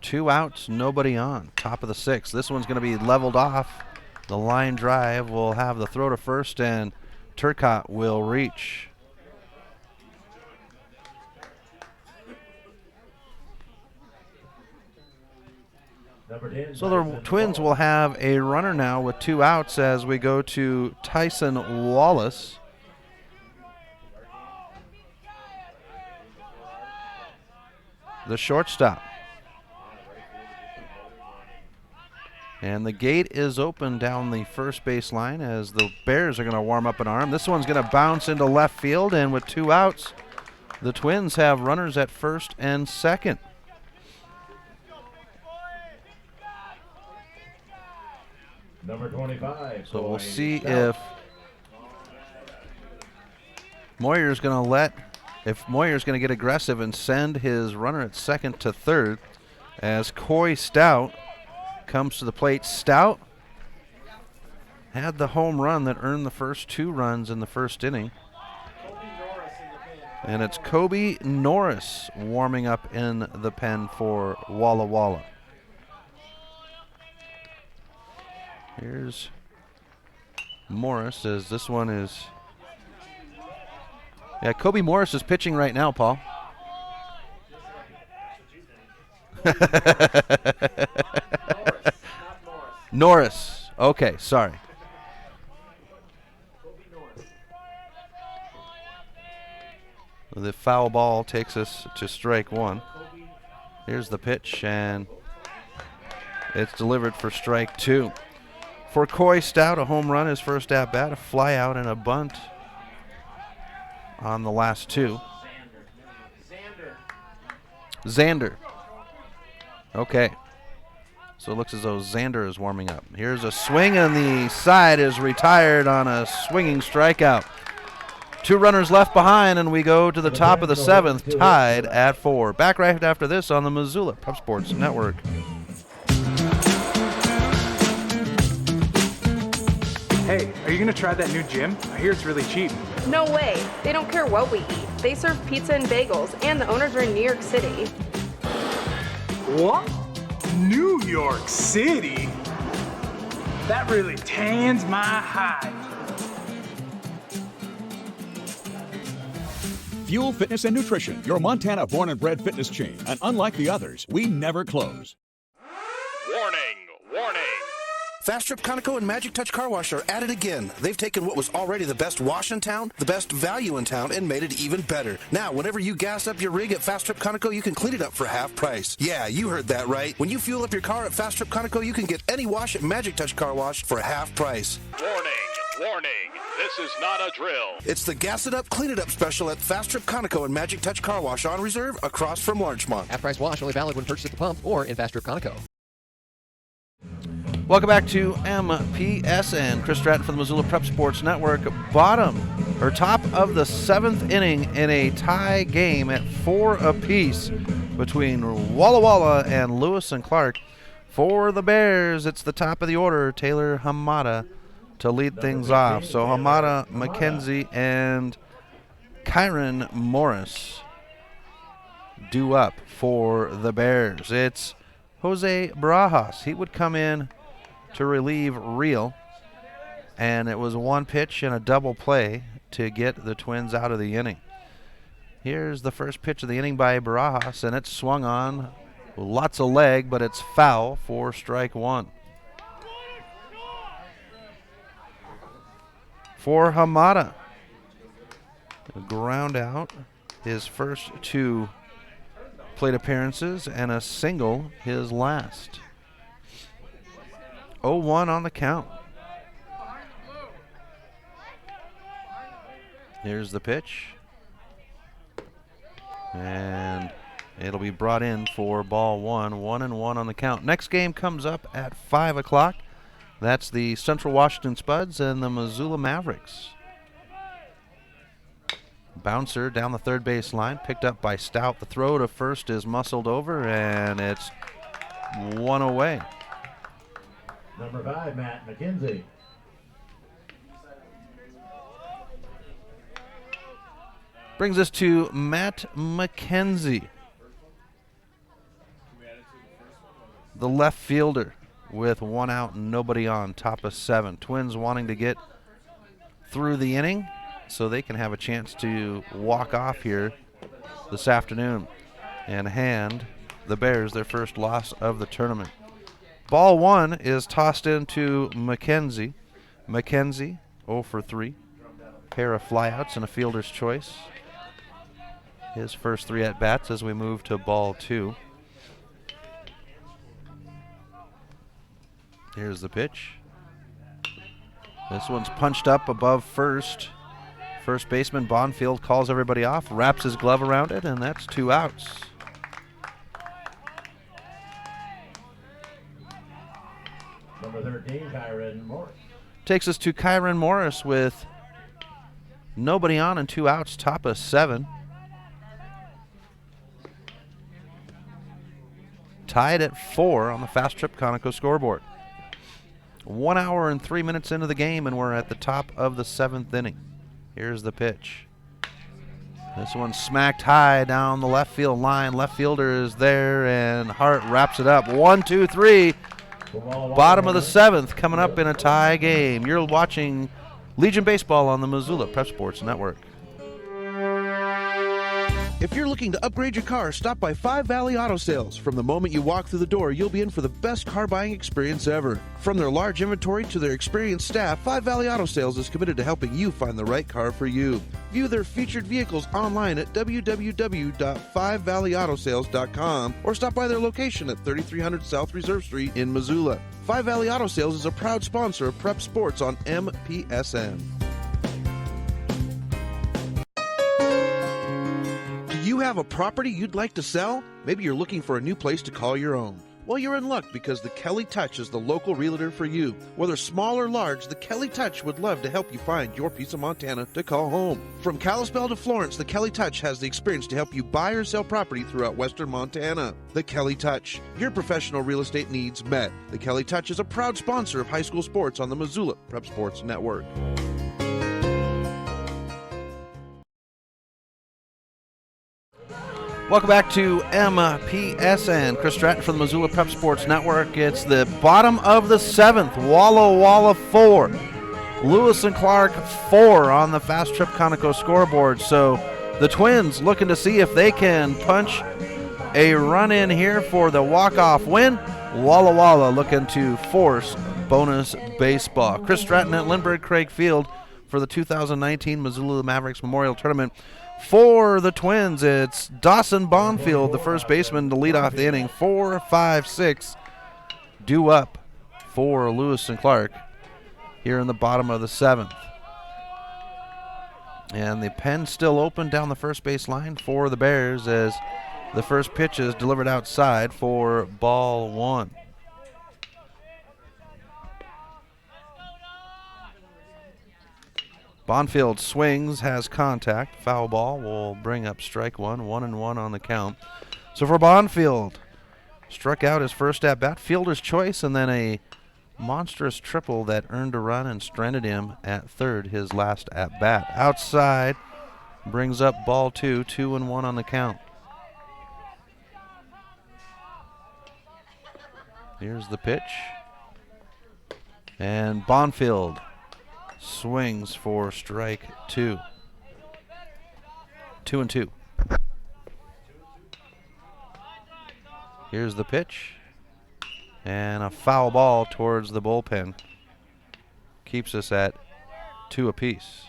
2 outs, nobody on. Top of the 6th. This one's going to be leveled off. The line drive will have the throw to first, and Turcotte will reach. So the Twins will have a runner now with 2 outs as we go to Tyson Wallace. The shortstop. And the gate is open down the first base line as the Bears are going to warm up an arm. This one's going to bounce into left field, and with 2 outs, the Twins have runners at first and second. Number 25. So we'll see if Moyer's going to get aggressive and send his runner at second to third as Coy Stout comes to the plate. Stout had the home run that earned the first 2 runs in the first inning. And it's Kobe Norris warming up in the pen for Walla Walla. Here's Morris as this one is... Yeah, Kobe Morris is pitching right now, Paul. Norris. Okay, sorry. The foul ball takes us to strike 1. Here's the pitch, and it's delivered for strike 2. For Coy Stout, a home run, his first at bat, a fly out and a bunt on the last 2. Xander. Okay. So it looks as though Xander is warming up. Here's a swing, and the side is retired on a swinging strikeout. 2 runners left behind, and we go to the top of the 7th, tied at 4. Back right after this on the Missoula Prep Sports Network. Hey, are you going to try that new gym? I hear it's really cheap. No way. They don't care what we eat. They serve pizza and bagels, and the owners are in New York City. What? New York City? That really tans my hide. Fuel Fitness and Nutrition, your Montana born and bred fitness chain. And unlike the others, we never close. Warning, warning. Fast Trip Conoco and Magic Touch Car Wash are at it again. They've taken what was already the best wash in town, the best value in town, and made it even better. Now, whenever you gas up your rig at Fast Trip Conoco, you can clean it up for half price. Yeah, you heard that right. When you fuel up your car at Fast Trip Conoco, you can get any wash at Magic Touch Car Wash for half price. Warning, warning. This is not a drill. It's the Gas It Up, Clean It Up special at Fast Trip Conoco and Magic Touch Car Wash on reserve across from Larchmont. Half-price wash only valid when purchased at the pump or in Fast Trip Conoco. Welcome back to MPSN. Chris Stratton from the Missoula Prep Sports Network. Top of the 7th inning in a tie game at 4 apiece between Walla Walla and Lewis and Clark. For the Bears, it's the top of the order, Taylor Hamada, to lead things off. So Hamada, McKenzie, and Kyron Morris due up for the Bears. It's Jose Barajas. He would come in to relieve Real, and it was 1 pitch and a double play to get the Twins out of the inning. Here's the first pitch of the inning by Barajas, and it's swung on. Lots of leg, but it's foul for strike 1. For Hamada, a ground out, his first 2 plate appearances, and a single his last. 0-1 on the count. Here's the pitch. And it'll be brought in for ball 1. 1-1 on the count. Next game comes up at 5 o'clock. That's the Central Washington Spuds and the Missoula Mavericks. Bouncer down the third base line, picked up by Stout. The throw to first is muscled over, and it's 1 away. Number 5, Matt McKenzie. Brings us to Matt McKenzie, the left fielder, with 1 out and nobody on, top of 7. Twins wanting to get through the inning so they can have a chance to walk off here this afternoon and hand the Bears their first loss of the tournament. Ball 1 is tossed into McKenzie. McKenzie 0 for 3. Pair of flyouts and a fielder's choice. His first 3 at-bats as we move to ball 2. Here's the pitch. This one's punched up above first. First baseman Bonfield calls everybody off, wraps his glove around it, and that's 2 outs. Number 13, Kyron Morris. Takes us to Kyron Morris with nobody on and 2 outs, top of 7. Tied at 4 on the Fast Trip Conoco scoreboard. 1 hour and 3 minutes into the game, and we're at the top of the 7th inning. Here's the pitch. This one smacked high down the left field line. Left fielder is there, and Hart wraps it up. 1, 2, 3. Bottom of the 7th, coming up in a tie game. You're watching Legion Baseball on the Missoula Prep Sports Network. If you're looking to upgrade your car, stop by Five Valley Auto Sales. From the moment you walk through the door, you'll be in for the best car buying experience ever. From their large inventory to their experienced staff, Five Valley Auto Sales is committed to helping you find the right car for you. View their featured vehicles online at www.5valleyautosales.com or stop by their location at 3300 South Reserve Street in Missoula. Five Valley Auto Sales is a proud sponsor of Prep Sports on MPSN. Do you have a property you'd like to sell? Maybe you're looking for a new place to call your own. Well, you're in luck because the Kelly Touch is the local realtor for you. Whether small or large, the Kelly Touch would love to help you find your piece of Montana to call home. From Kalispell to Florence, the Kelly Touch has the experience to help you buy or sell property throughout western Montana. The Kelly Touch, your professional real estate needs met. The Kelly Touch is a proud sponsor of high school sports on the Missoula Prep Sports Network. Welcome back to MPSN. Chris Stratton from the Missoula Prep Sports Network. It's the bottom of the 7th. Walla Walla 4. Lewis and Clark 4 on the Fast Trip Conoco scoreboard. So the Twins looking to see if they can punch a run in here for the walk-off win. Walla Walla looking to force bonus baseball. Chris Stratton at Lindbergh Craig Field for the 2019 Missoula Mavericks Memorial Tournament. For the Twins, it's Dawson Bonfield, the first baseman, to lead off the inning. 4, 5, 6 due up for Lewis and Clark here in the bottom of the 7th. And the pen still open down the first base line for the Bears as the first pitch is delivered outside for ball 1. Bonfield swings, has contact. Foul ball will bring up strike 1, 1-1 on the count. So for Bonfield, struck out his first at-bat, fielder's choice, and then a monstrous triple that earned a run and stranded him at third his last at-bat. Outside, brings up ball 2, 2-1 on the count. Here's the pitch. And Bonfield swings for strike 2. 2-2. Here's the pitch. And a foul ball towards the bullpen. Keeps us at 2 apiece.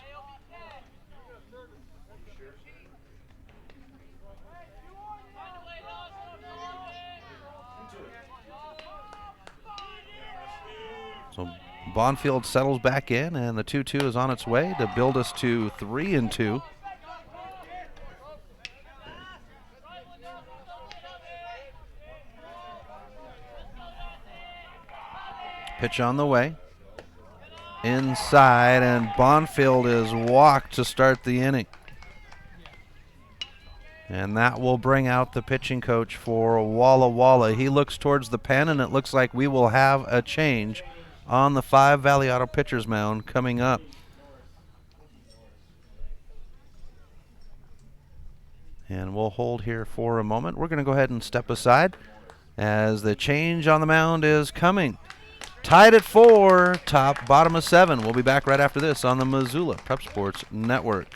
So Bonfield settles back in, and the 2-2 is on its way to build us to 3-2. Pitch on the way. Inside, and Bonfield is walked to start the inning. And that will bring out the pitching coach for Walla Walla. He looks towards the pen, and it looks like we will have a change on the Five Valley Auto pitcher's mound coming up. And we'll hold here for a moment. We're going to go ahead and step aside as the change on the mound is coming. Tied at 4, bottom of 7. We'll be back right after this on the Missoula Prep Sports Network.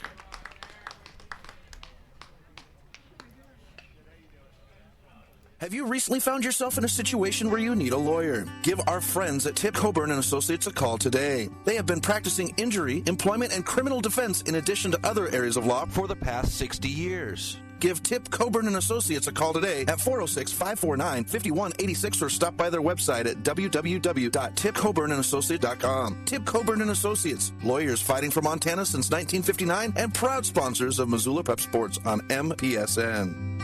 Have you recently found yourself in a situation where you need a lawyer? Give our friends at Tip Coburn & Associates a call today. They have been practicing injury, employment, and criminal defense in addition to other areas of law for the past 60 years. Give Tip Coburn & Associates a call today at 406-549-5186 or stop by their website at www.tipcoburnandassociates.com. Tip Coburn & Associates, lawyers fighting for Montana since 1959 and proud sponsors of Missoula Prep Sports on MPSN.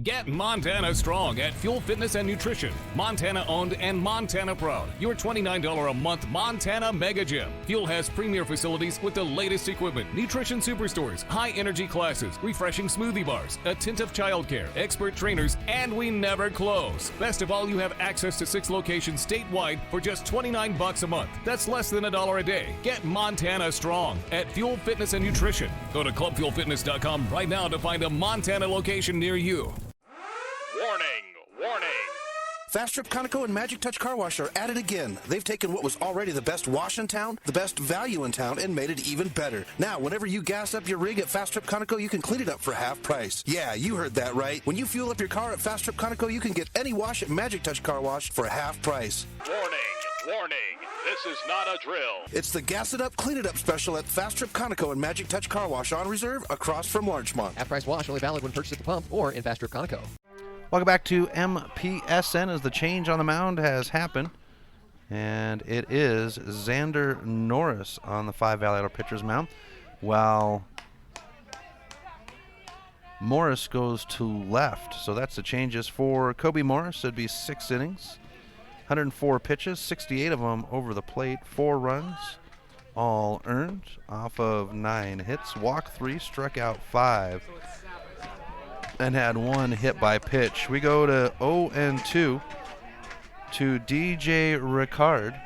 Get Montana strong at Fuel Fitness and Nutrition. Montana owned and Montana proud. Your $29 a month Montana Mega Gym. Fuel has premier facilities with the latest equipment, nutrition superstores, high energy classes, refreshing smoothie bars, attentive childcare, expert trainers, and we never close. Best of all, you have access to 6 locations statewide for just $29 a month. That's less than $1 a day. Get Montana strong at Fuel Fitness and Nutrition. Go to clubfuelfitness.com right now to find a Montana location near you. Warning! Fast Trip Conoco and Magic Touch Car Wash are at it again. They've taken what was already the best wash in town, the best value in town, and made it even better. Now, whenever you gas up your rig at Fast Trip Conoco, you can clean it up for half price. Yeah, you heard that right. When you fuel up your car at Fast Trip Conoco, you can get any wash at Magic Touch Car Wash for half price. Warning! This is not a drill. It's the Gas It Up, Clean It Up special at Fast Trip Conoco and Magic Touch Car Wash on reserve across from Larchmont. Half-price wash only valid when purchased at the pump or in Fast Trip Conoco. Welcome back to MPSN as the change on the mound has happened. And it is Xander Norris on the 5 Valley Auto pitcher's mound, while Morris goes to left. So that's the changes for Kobe Morris. It'd be 6 innings, 104 pitches, 68 of them over the plate, 4 runs, all earned off of 9 hits, walked 3, struck out 5. And had 1 hit by pitch. We go to 0-2 to DJ Ricard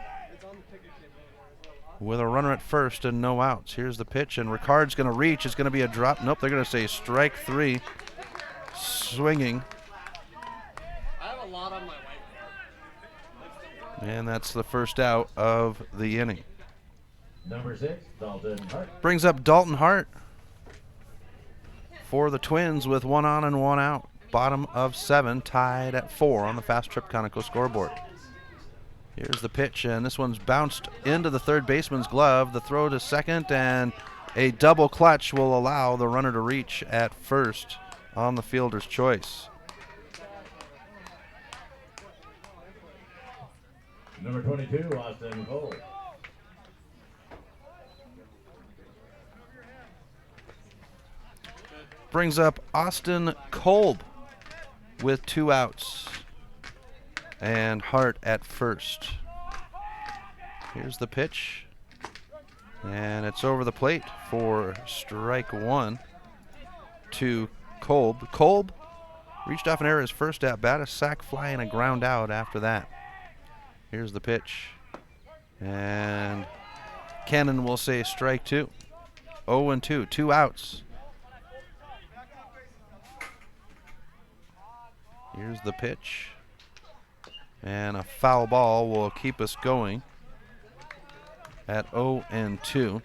with a runner at first and no outs. Here's the pitch, and Ricard's going to reach. It's going to be a drop. Nope, they're going to say strike 3. Swinging. I have a lot on my whiteboard. And that's the first out of the inning. Number 6, Dalton Hart. Brings up Dalton Hart for the Twins with 1 on and 1 out. Bottom of 7, tied at 4 on the Fast Trip Conoco scoreboard. Here's the pitch, and this one's bounced into the third baseman's glove. The throw to second, and a double clutch will allow the runner to reach at first on the fielder's choice. Number 22, Austin Cole. Brings up Austin Kolb with 2 outs and Hart at first. Here's the pitch, and it's over the plate for strike 1 to Kolb. Kolb reached off an error his first at bat, a sac fly and a ground out after that. Here's the pitch, and Cannon will say strike 2. 0-2, 2 outs. Here's the pitch, and a foul ball will keep us going at 0-2.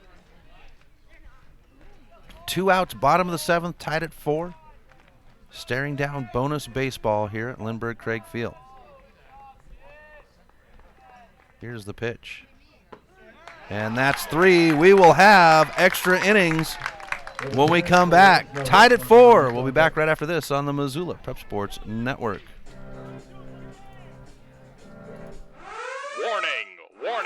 2 outs, bottom of the 7th, tied at 4. Staring down bonus baseball here at Lindbergh Craig Field. Here's the pitch, and that's 3. We will have extra innings when we come back. Tied at 4. We'll be back right after this on the Missoula Prep Sports Network. Warning!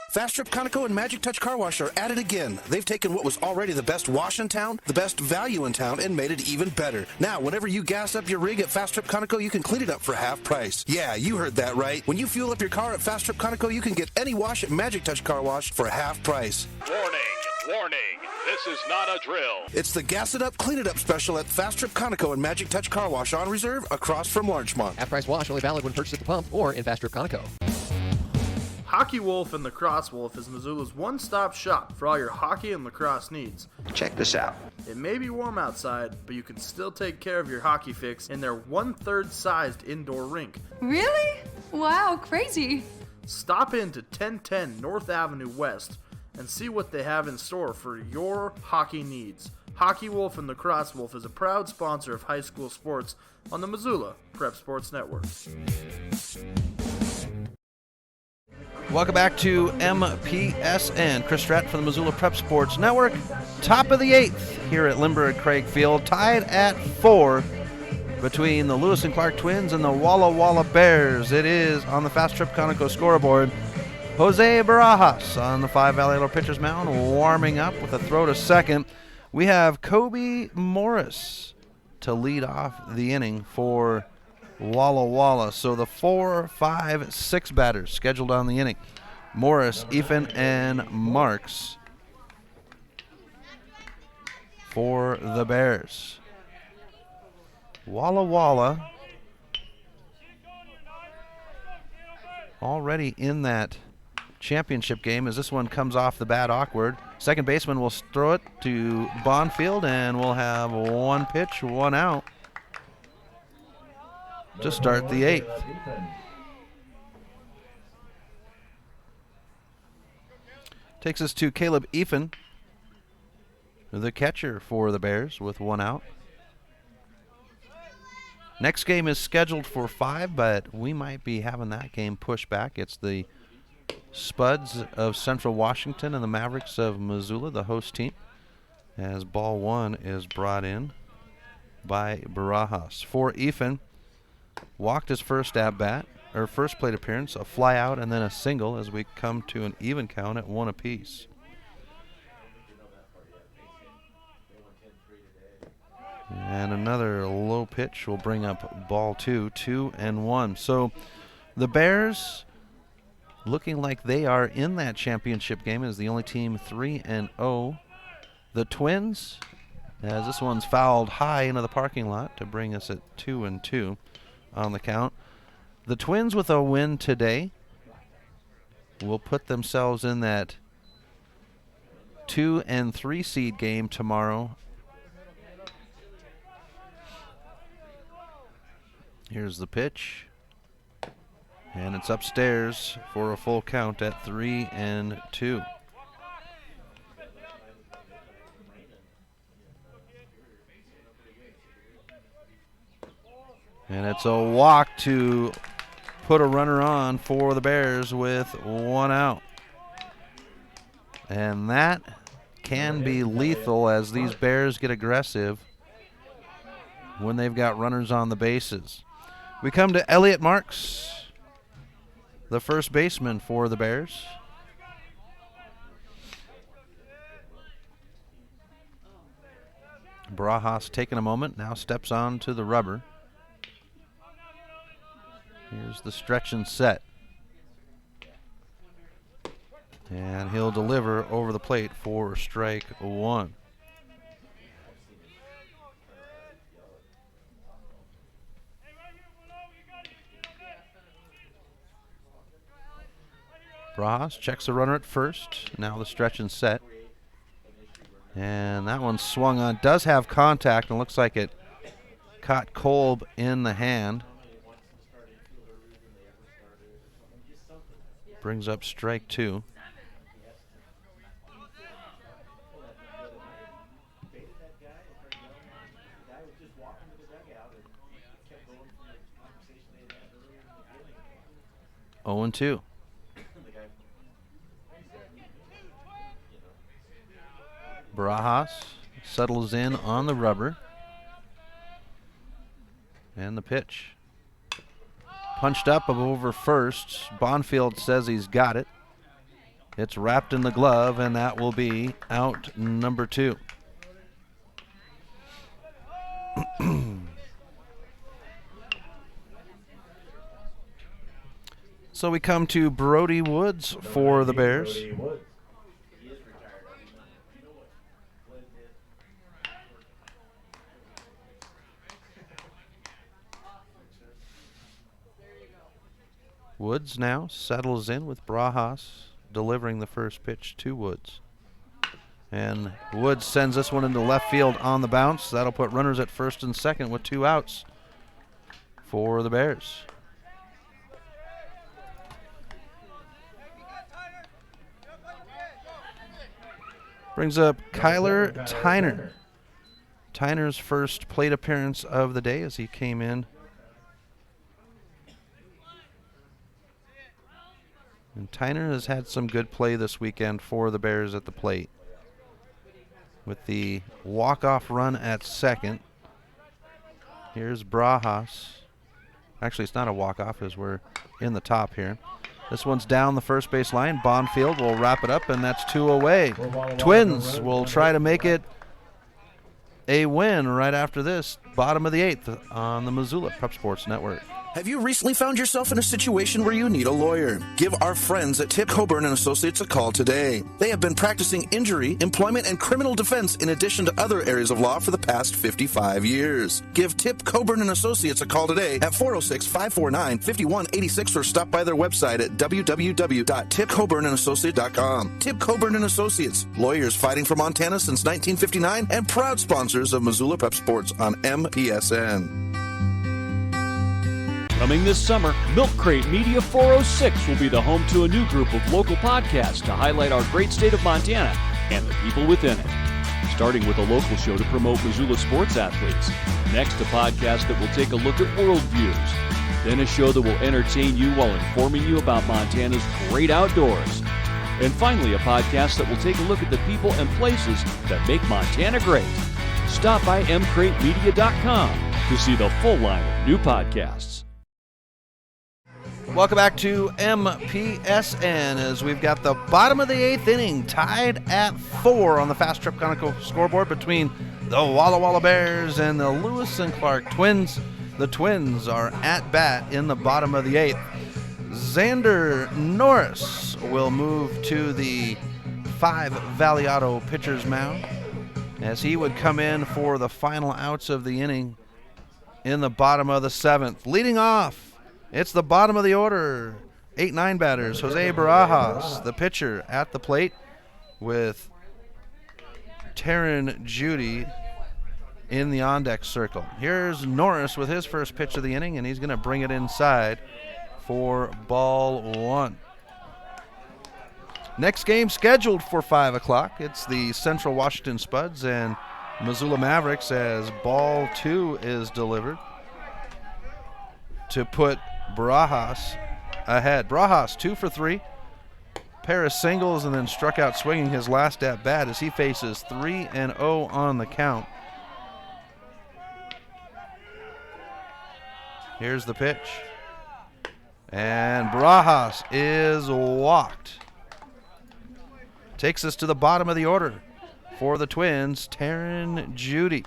Fast Trip Conoco and Magic Touch Car Wash are at it again. They've taken what was already the best wash in town, the best value in town, and made it even better. Now, whenever you gas up your rig at Fast Trip Conoco, you can clean it up for half price. Yeah, you heard that right. When you fuel up your car at Fast Trip Conoco, you can get any wash at Magic Touch Car Wash for half price. Warning! This is not a drill. It's the Gas It Up, Clean It Up special at Fast Trip Conoco and Magic Touch Car Wash on reserve across from Larchmont. Half-price wash only valid when purchased at the pump or in Fast Trip Conoco. Hockey Wolf and Lacrosse Wolf is Missoula's one-stop shop for all your hockey and lacrosse needs. Check this out. It may be warm outside, but you can still take care of your hockey fix in their 1/3 sized indoor rink. Really? Wow, crazy. Stop in to 1010 North Avenue West and see what they have in store for your hockey needs. Hockey Wolf and Lacrosse Wolf is a proud sponsor of high school sports on the Missoula Prep Sports Network. Welcome back to MPSN. Chris Stratton from the Missoula Prep Sports Network. Top of the 8th here at Lindbergh Craig Field. Tied at 4 between the Lewis and Clark Twins and the Walla Walla Bears. It is on the Fast Trip Conoco scoreboard. Jose Barajas on the 5 Valley Auto pitcher's mound, warming up with a throw to second. We have Kobe Morris to lead off the inning for Walla Walla. So the 4, 5, 6 batters scheduled on the inning. Morris, Ethan, and Marks for the Bears. Walla Walla already in that championship game as this one comes off the bat awkward. Second baseman will throw it to Bonfield, and we'll have one pitch, one out to start the 8th. Takes us to Caleb Effen, the catcher for the Bears, with one out. Next game is scheduled for 5, but we might be having that game pushed back. It's the Spuds of Central Washington and the Mavericks of Missoula, the host team, as ball 1 is brought in by Barajas. For Effen, walked his first at-bat, or first plate appearance, a fly out and then a single as we come to an even count at 1 apiece. And another low pitch will bring up ball 2, 2-1. So the Bears looking like they are in that championship game as the only team 3-0. The Twins, as this one's fouled high into the parking lot to bring us at 2-2 on the count. The Twins with a win today will put themselves in that 2 and 3 seed game tomorrow. Here's the pitch. And it's upstairs for a full count at 3-2. And it's a walk to put a runner on for the Bears with one out. And that can be lethal as these Bears get aggressive when they've got runners on the bases. We come to Elliot Marks, the first baseman for the Bears. Barajas taking a moment, now steps on to the rubber. Here's the stretch and set. And he'll deliver over the plate for strike 1. Barajas checks the runner at first. Now the stretch and set. And that one swung on. Does have contact and looks like it caught Kolb in the hand. Brings up strike 2. Oh and 2. Barajas settles in on the rubber. And the pitch. Punched up over first. Bonfield says he's got it. It's wrapped in the glove, and that will be out number 2. So we come to Brody Woods for the Bears. Woods now settles in with Barajas delivering the first pitch to Woods. And Woods sends this one into left field on the bounce. That'll put runners at first and second with 2 outs for the Bears. Brings up Kyler Tyner. Tyner's first plate appearance of the day as he came in. And Tyner has had some good play this weekend for the Bears at the plate. With the walk-off run at second. Here's Barajas. Actually, it's not a walk-off as we're in the top here. This one's down the first base line. Bonfield will wrap it up, and that's 2 away. Twins will try to make it a win right after this. Bottom of the 8th on the Missoula Prep Sports Network. Have you recently found yourself in a situation where you need a lawyer? Give our friends at Tip Coburn & Associates a call today. They have been practicing injury, employment, and criminal defense in addition to other areas of law for the past 55 years. Give Tip Coburn & Associates a call today at 406-549-5186 or stop by their website at www.tipcoburnandassociates.com. Tip Coburn & Associates, lawyers fighting for Montana since 1959 and proud sponsors of Missoula Prep Sports on MPSN. Coming this summer, Milk Crate Media 406 will be the home to a new group of local podcasts to highlight our great state of Montana and the people within it. Starting with a local show to promote Missoula sports athletes. Next, a podcast that will take a look at worldviews. Then a show that will entertain you while informing you about Montana's great outdoors. And finally, a podcast that will take a look at the people and places that make Montana great. Stop by mcratemedia.com to see the full line of new podcasts. Welcome back to MPSN as we've got the bottom of the 8th inning tied at 4 on the Fast Trip Conoco scoreboard between the Walla Walla Bears and the Lewis and Clark Twins. The Twins are at bat in the bottom of the 8th. Xander Norris will move to the 5 Valley Auto pitcher's mound as he would come in for the final outs of the inning in the bottom of the 7th. Leading off, it's the bottom of the order. 8-9 batters. Jose Barajas, the pitcher, at the plate with Taryn Judy in the on-deck circle. Here's Norris with his first pitch of the inning, and he's going to bring it inside for ball 1. Next game scheduled for 5 o'clock. It's the Central Washington Spuds and Missoula Mavericks as ball 2 is delivered to put Barajas ahead. Barajas 2 for 3, pair of singles, and then struck out swinging his last at bat as he faces 3-0 on the count. Here's the pitch, and Barajas is walked. Takes us to the bottom of the order for the Twins, Taryn Judy.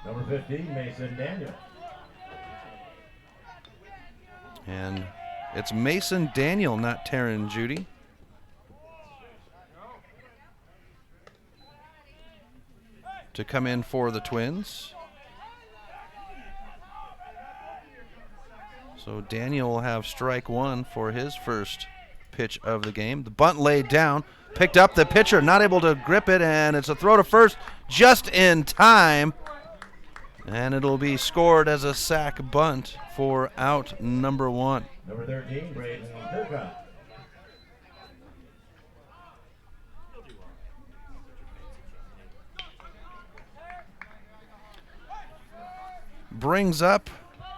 Number 15, Mason Daniel. And it's Mason Daniel, not Taryn Judy. To come in for the Twins. So Daniel will have strike 1 for his first pitch of the game. The bunt laid down, picked up, the pitcher not able to grip it, and it's a throw to first just in time. And it'll be scored as a sack bunt for out number 1. Number 13, Braden Turcotte. Brings up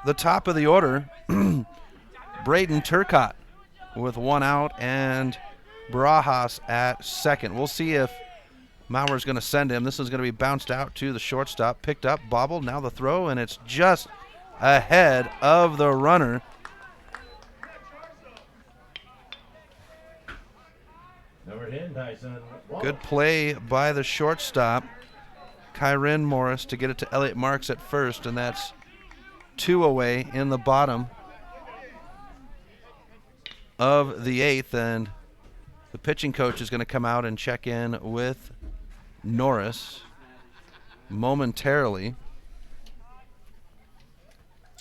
the top of the order, Braden Turcotte with 1 out and Barajas at second. We'll see if Mauer's going to send him. This is going to be bounced out to the shortstop, picked up, bobbled, now the throw, and it's just ahead of the runner. Number 10, Tyson Wallace. Good play by the shortstop, Kyren Morris, to get it to Elliot Marks at first, and that's 2 away in the bottom of the 8th, and the pitching coach is going to come out and check in with Norris momentarily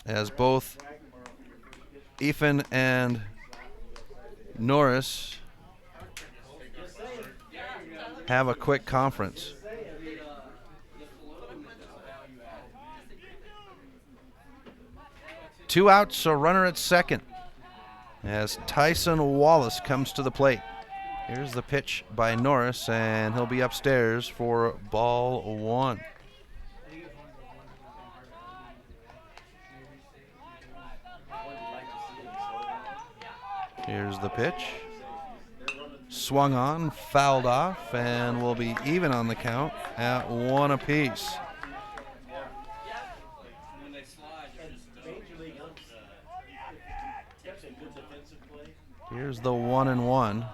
as both Ethan and Norris have a quick conference. Two outs, a runner at second as Tyson Wallace comes to the plate. Here's the pitch by Norris, and he'll be upstairs for ball 1. Here's the pitch. Swung on, fouled off, and will be even on the count at 1 apiece. Here's the 1-1.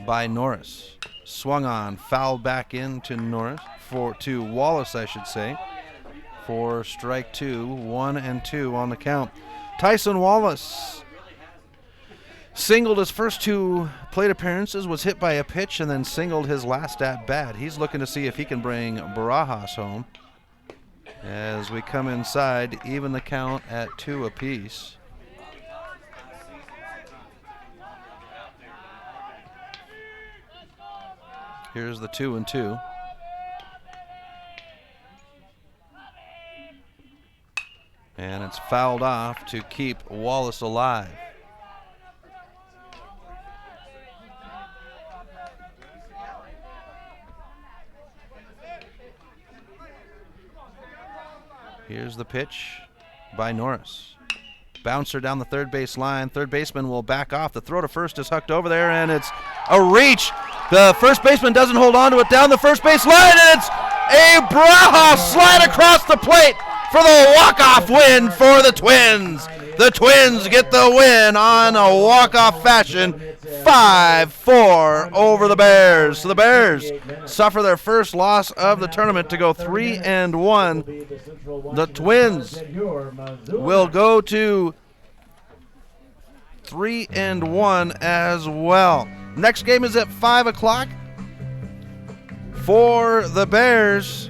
by Norris. Swung on, fouled back into Norris, to Wallace, I should say, for strike 2, 1 and 2 on the count. Tyson Wallace singled his first 2 plate appearances, was hit by a pitch, and then singled his last at bat. He's looking to see if he can bring Barajas home. As we come inside, even the count at 2 apiece. Here's the 2-2. And it's fouled off to keep Wallace alive. Here's the pitch by Norris. Bouncer down the third base line. Third baseman will back off. The throw to first is hucked over there, and it's a reach. The first baseman doesn't hold on to it down the first base line, and it's a Barajas slide across the plate for the walk-off win for the Twins. The Twins get the win on a walk-off fashion, 5-4 over the Bears. So the Bears suffer their first loss of the tournament to go 3-1. The Twins will go to 3-1 as well. Next game is at 5 o'clock. For the Bears,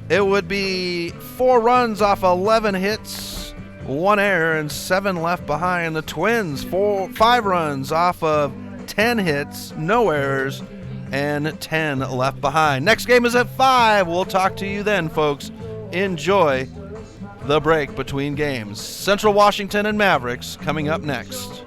it would be 4 runs off 11 hits, 1 error, and 7 left behind. The Twins, 5 runs off of 10 hits, no errors, and 10 left behind. Next game is at 5. We'll talk to you then, folks. Enjoy the break between games. Central Washington and Mavericks coming up next.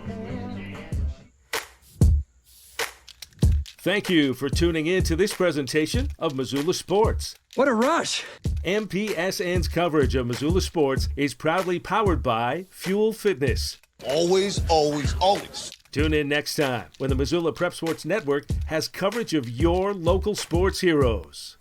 Thank you for tuning in to this presentation of Missoula Sports. What a rush! MPSN's coverage of Missoula Sports is proudly powered by Fuel Fitness. Always, always, always. Tune in next time when the Missoula Prep Sports Network has coverage of your local sports heroes.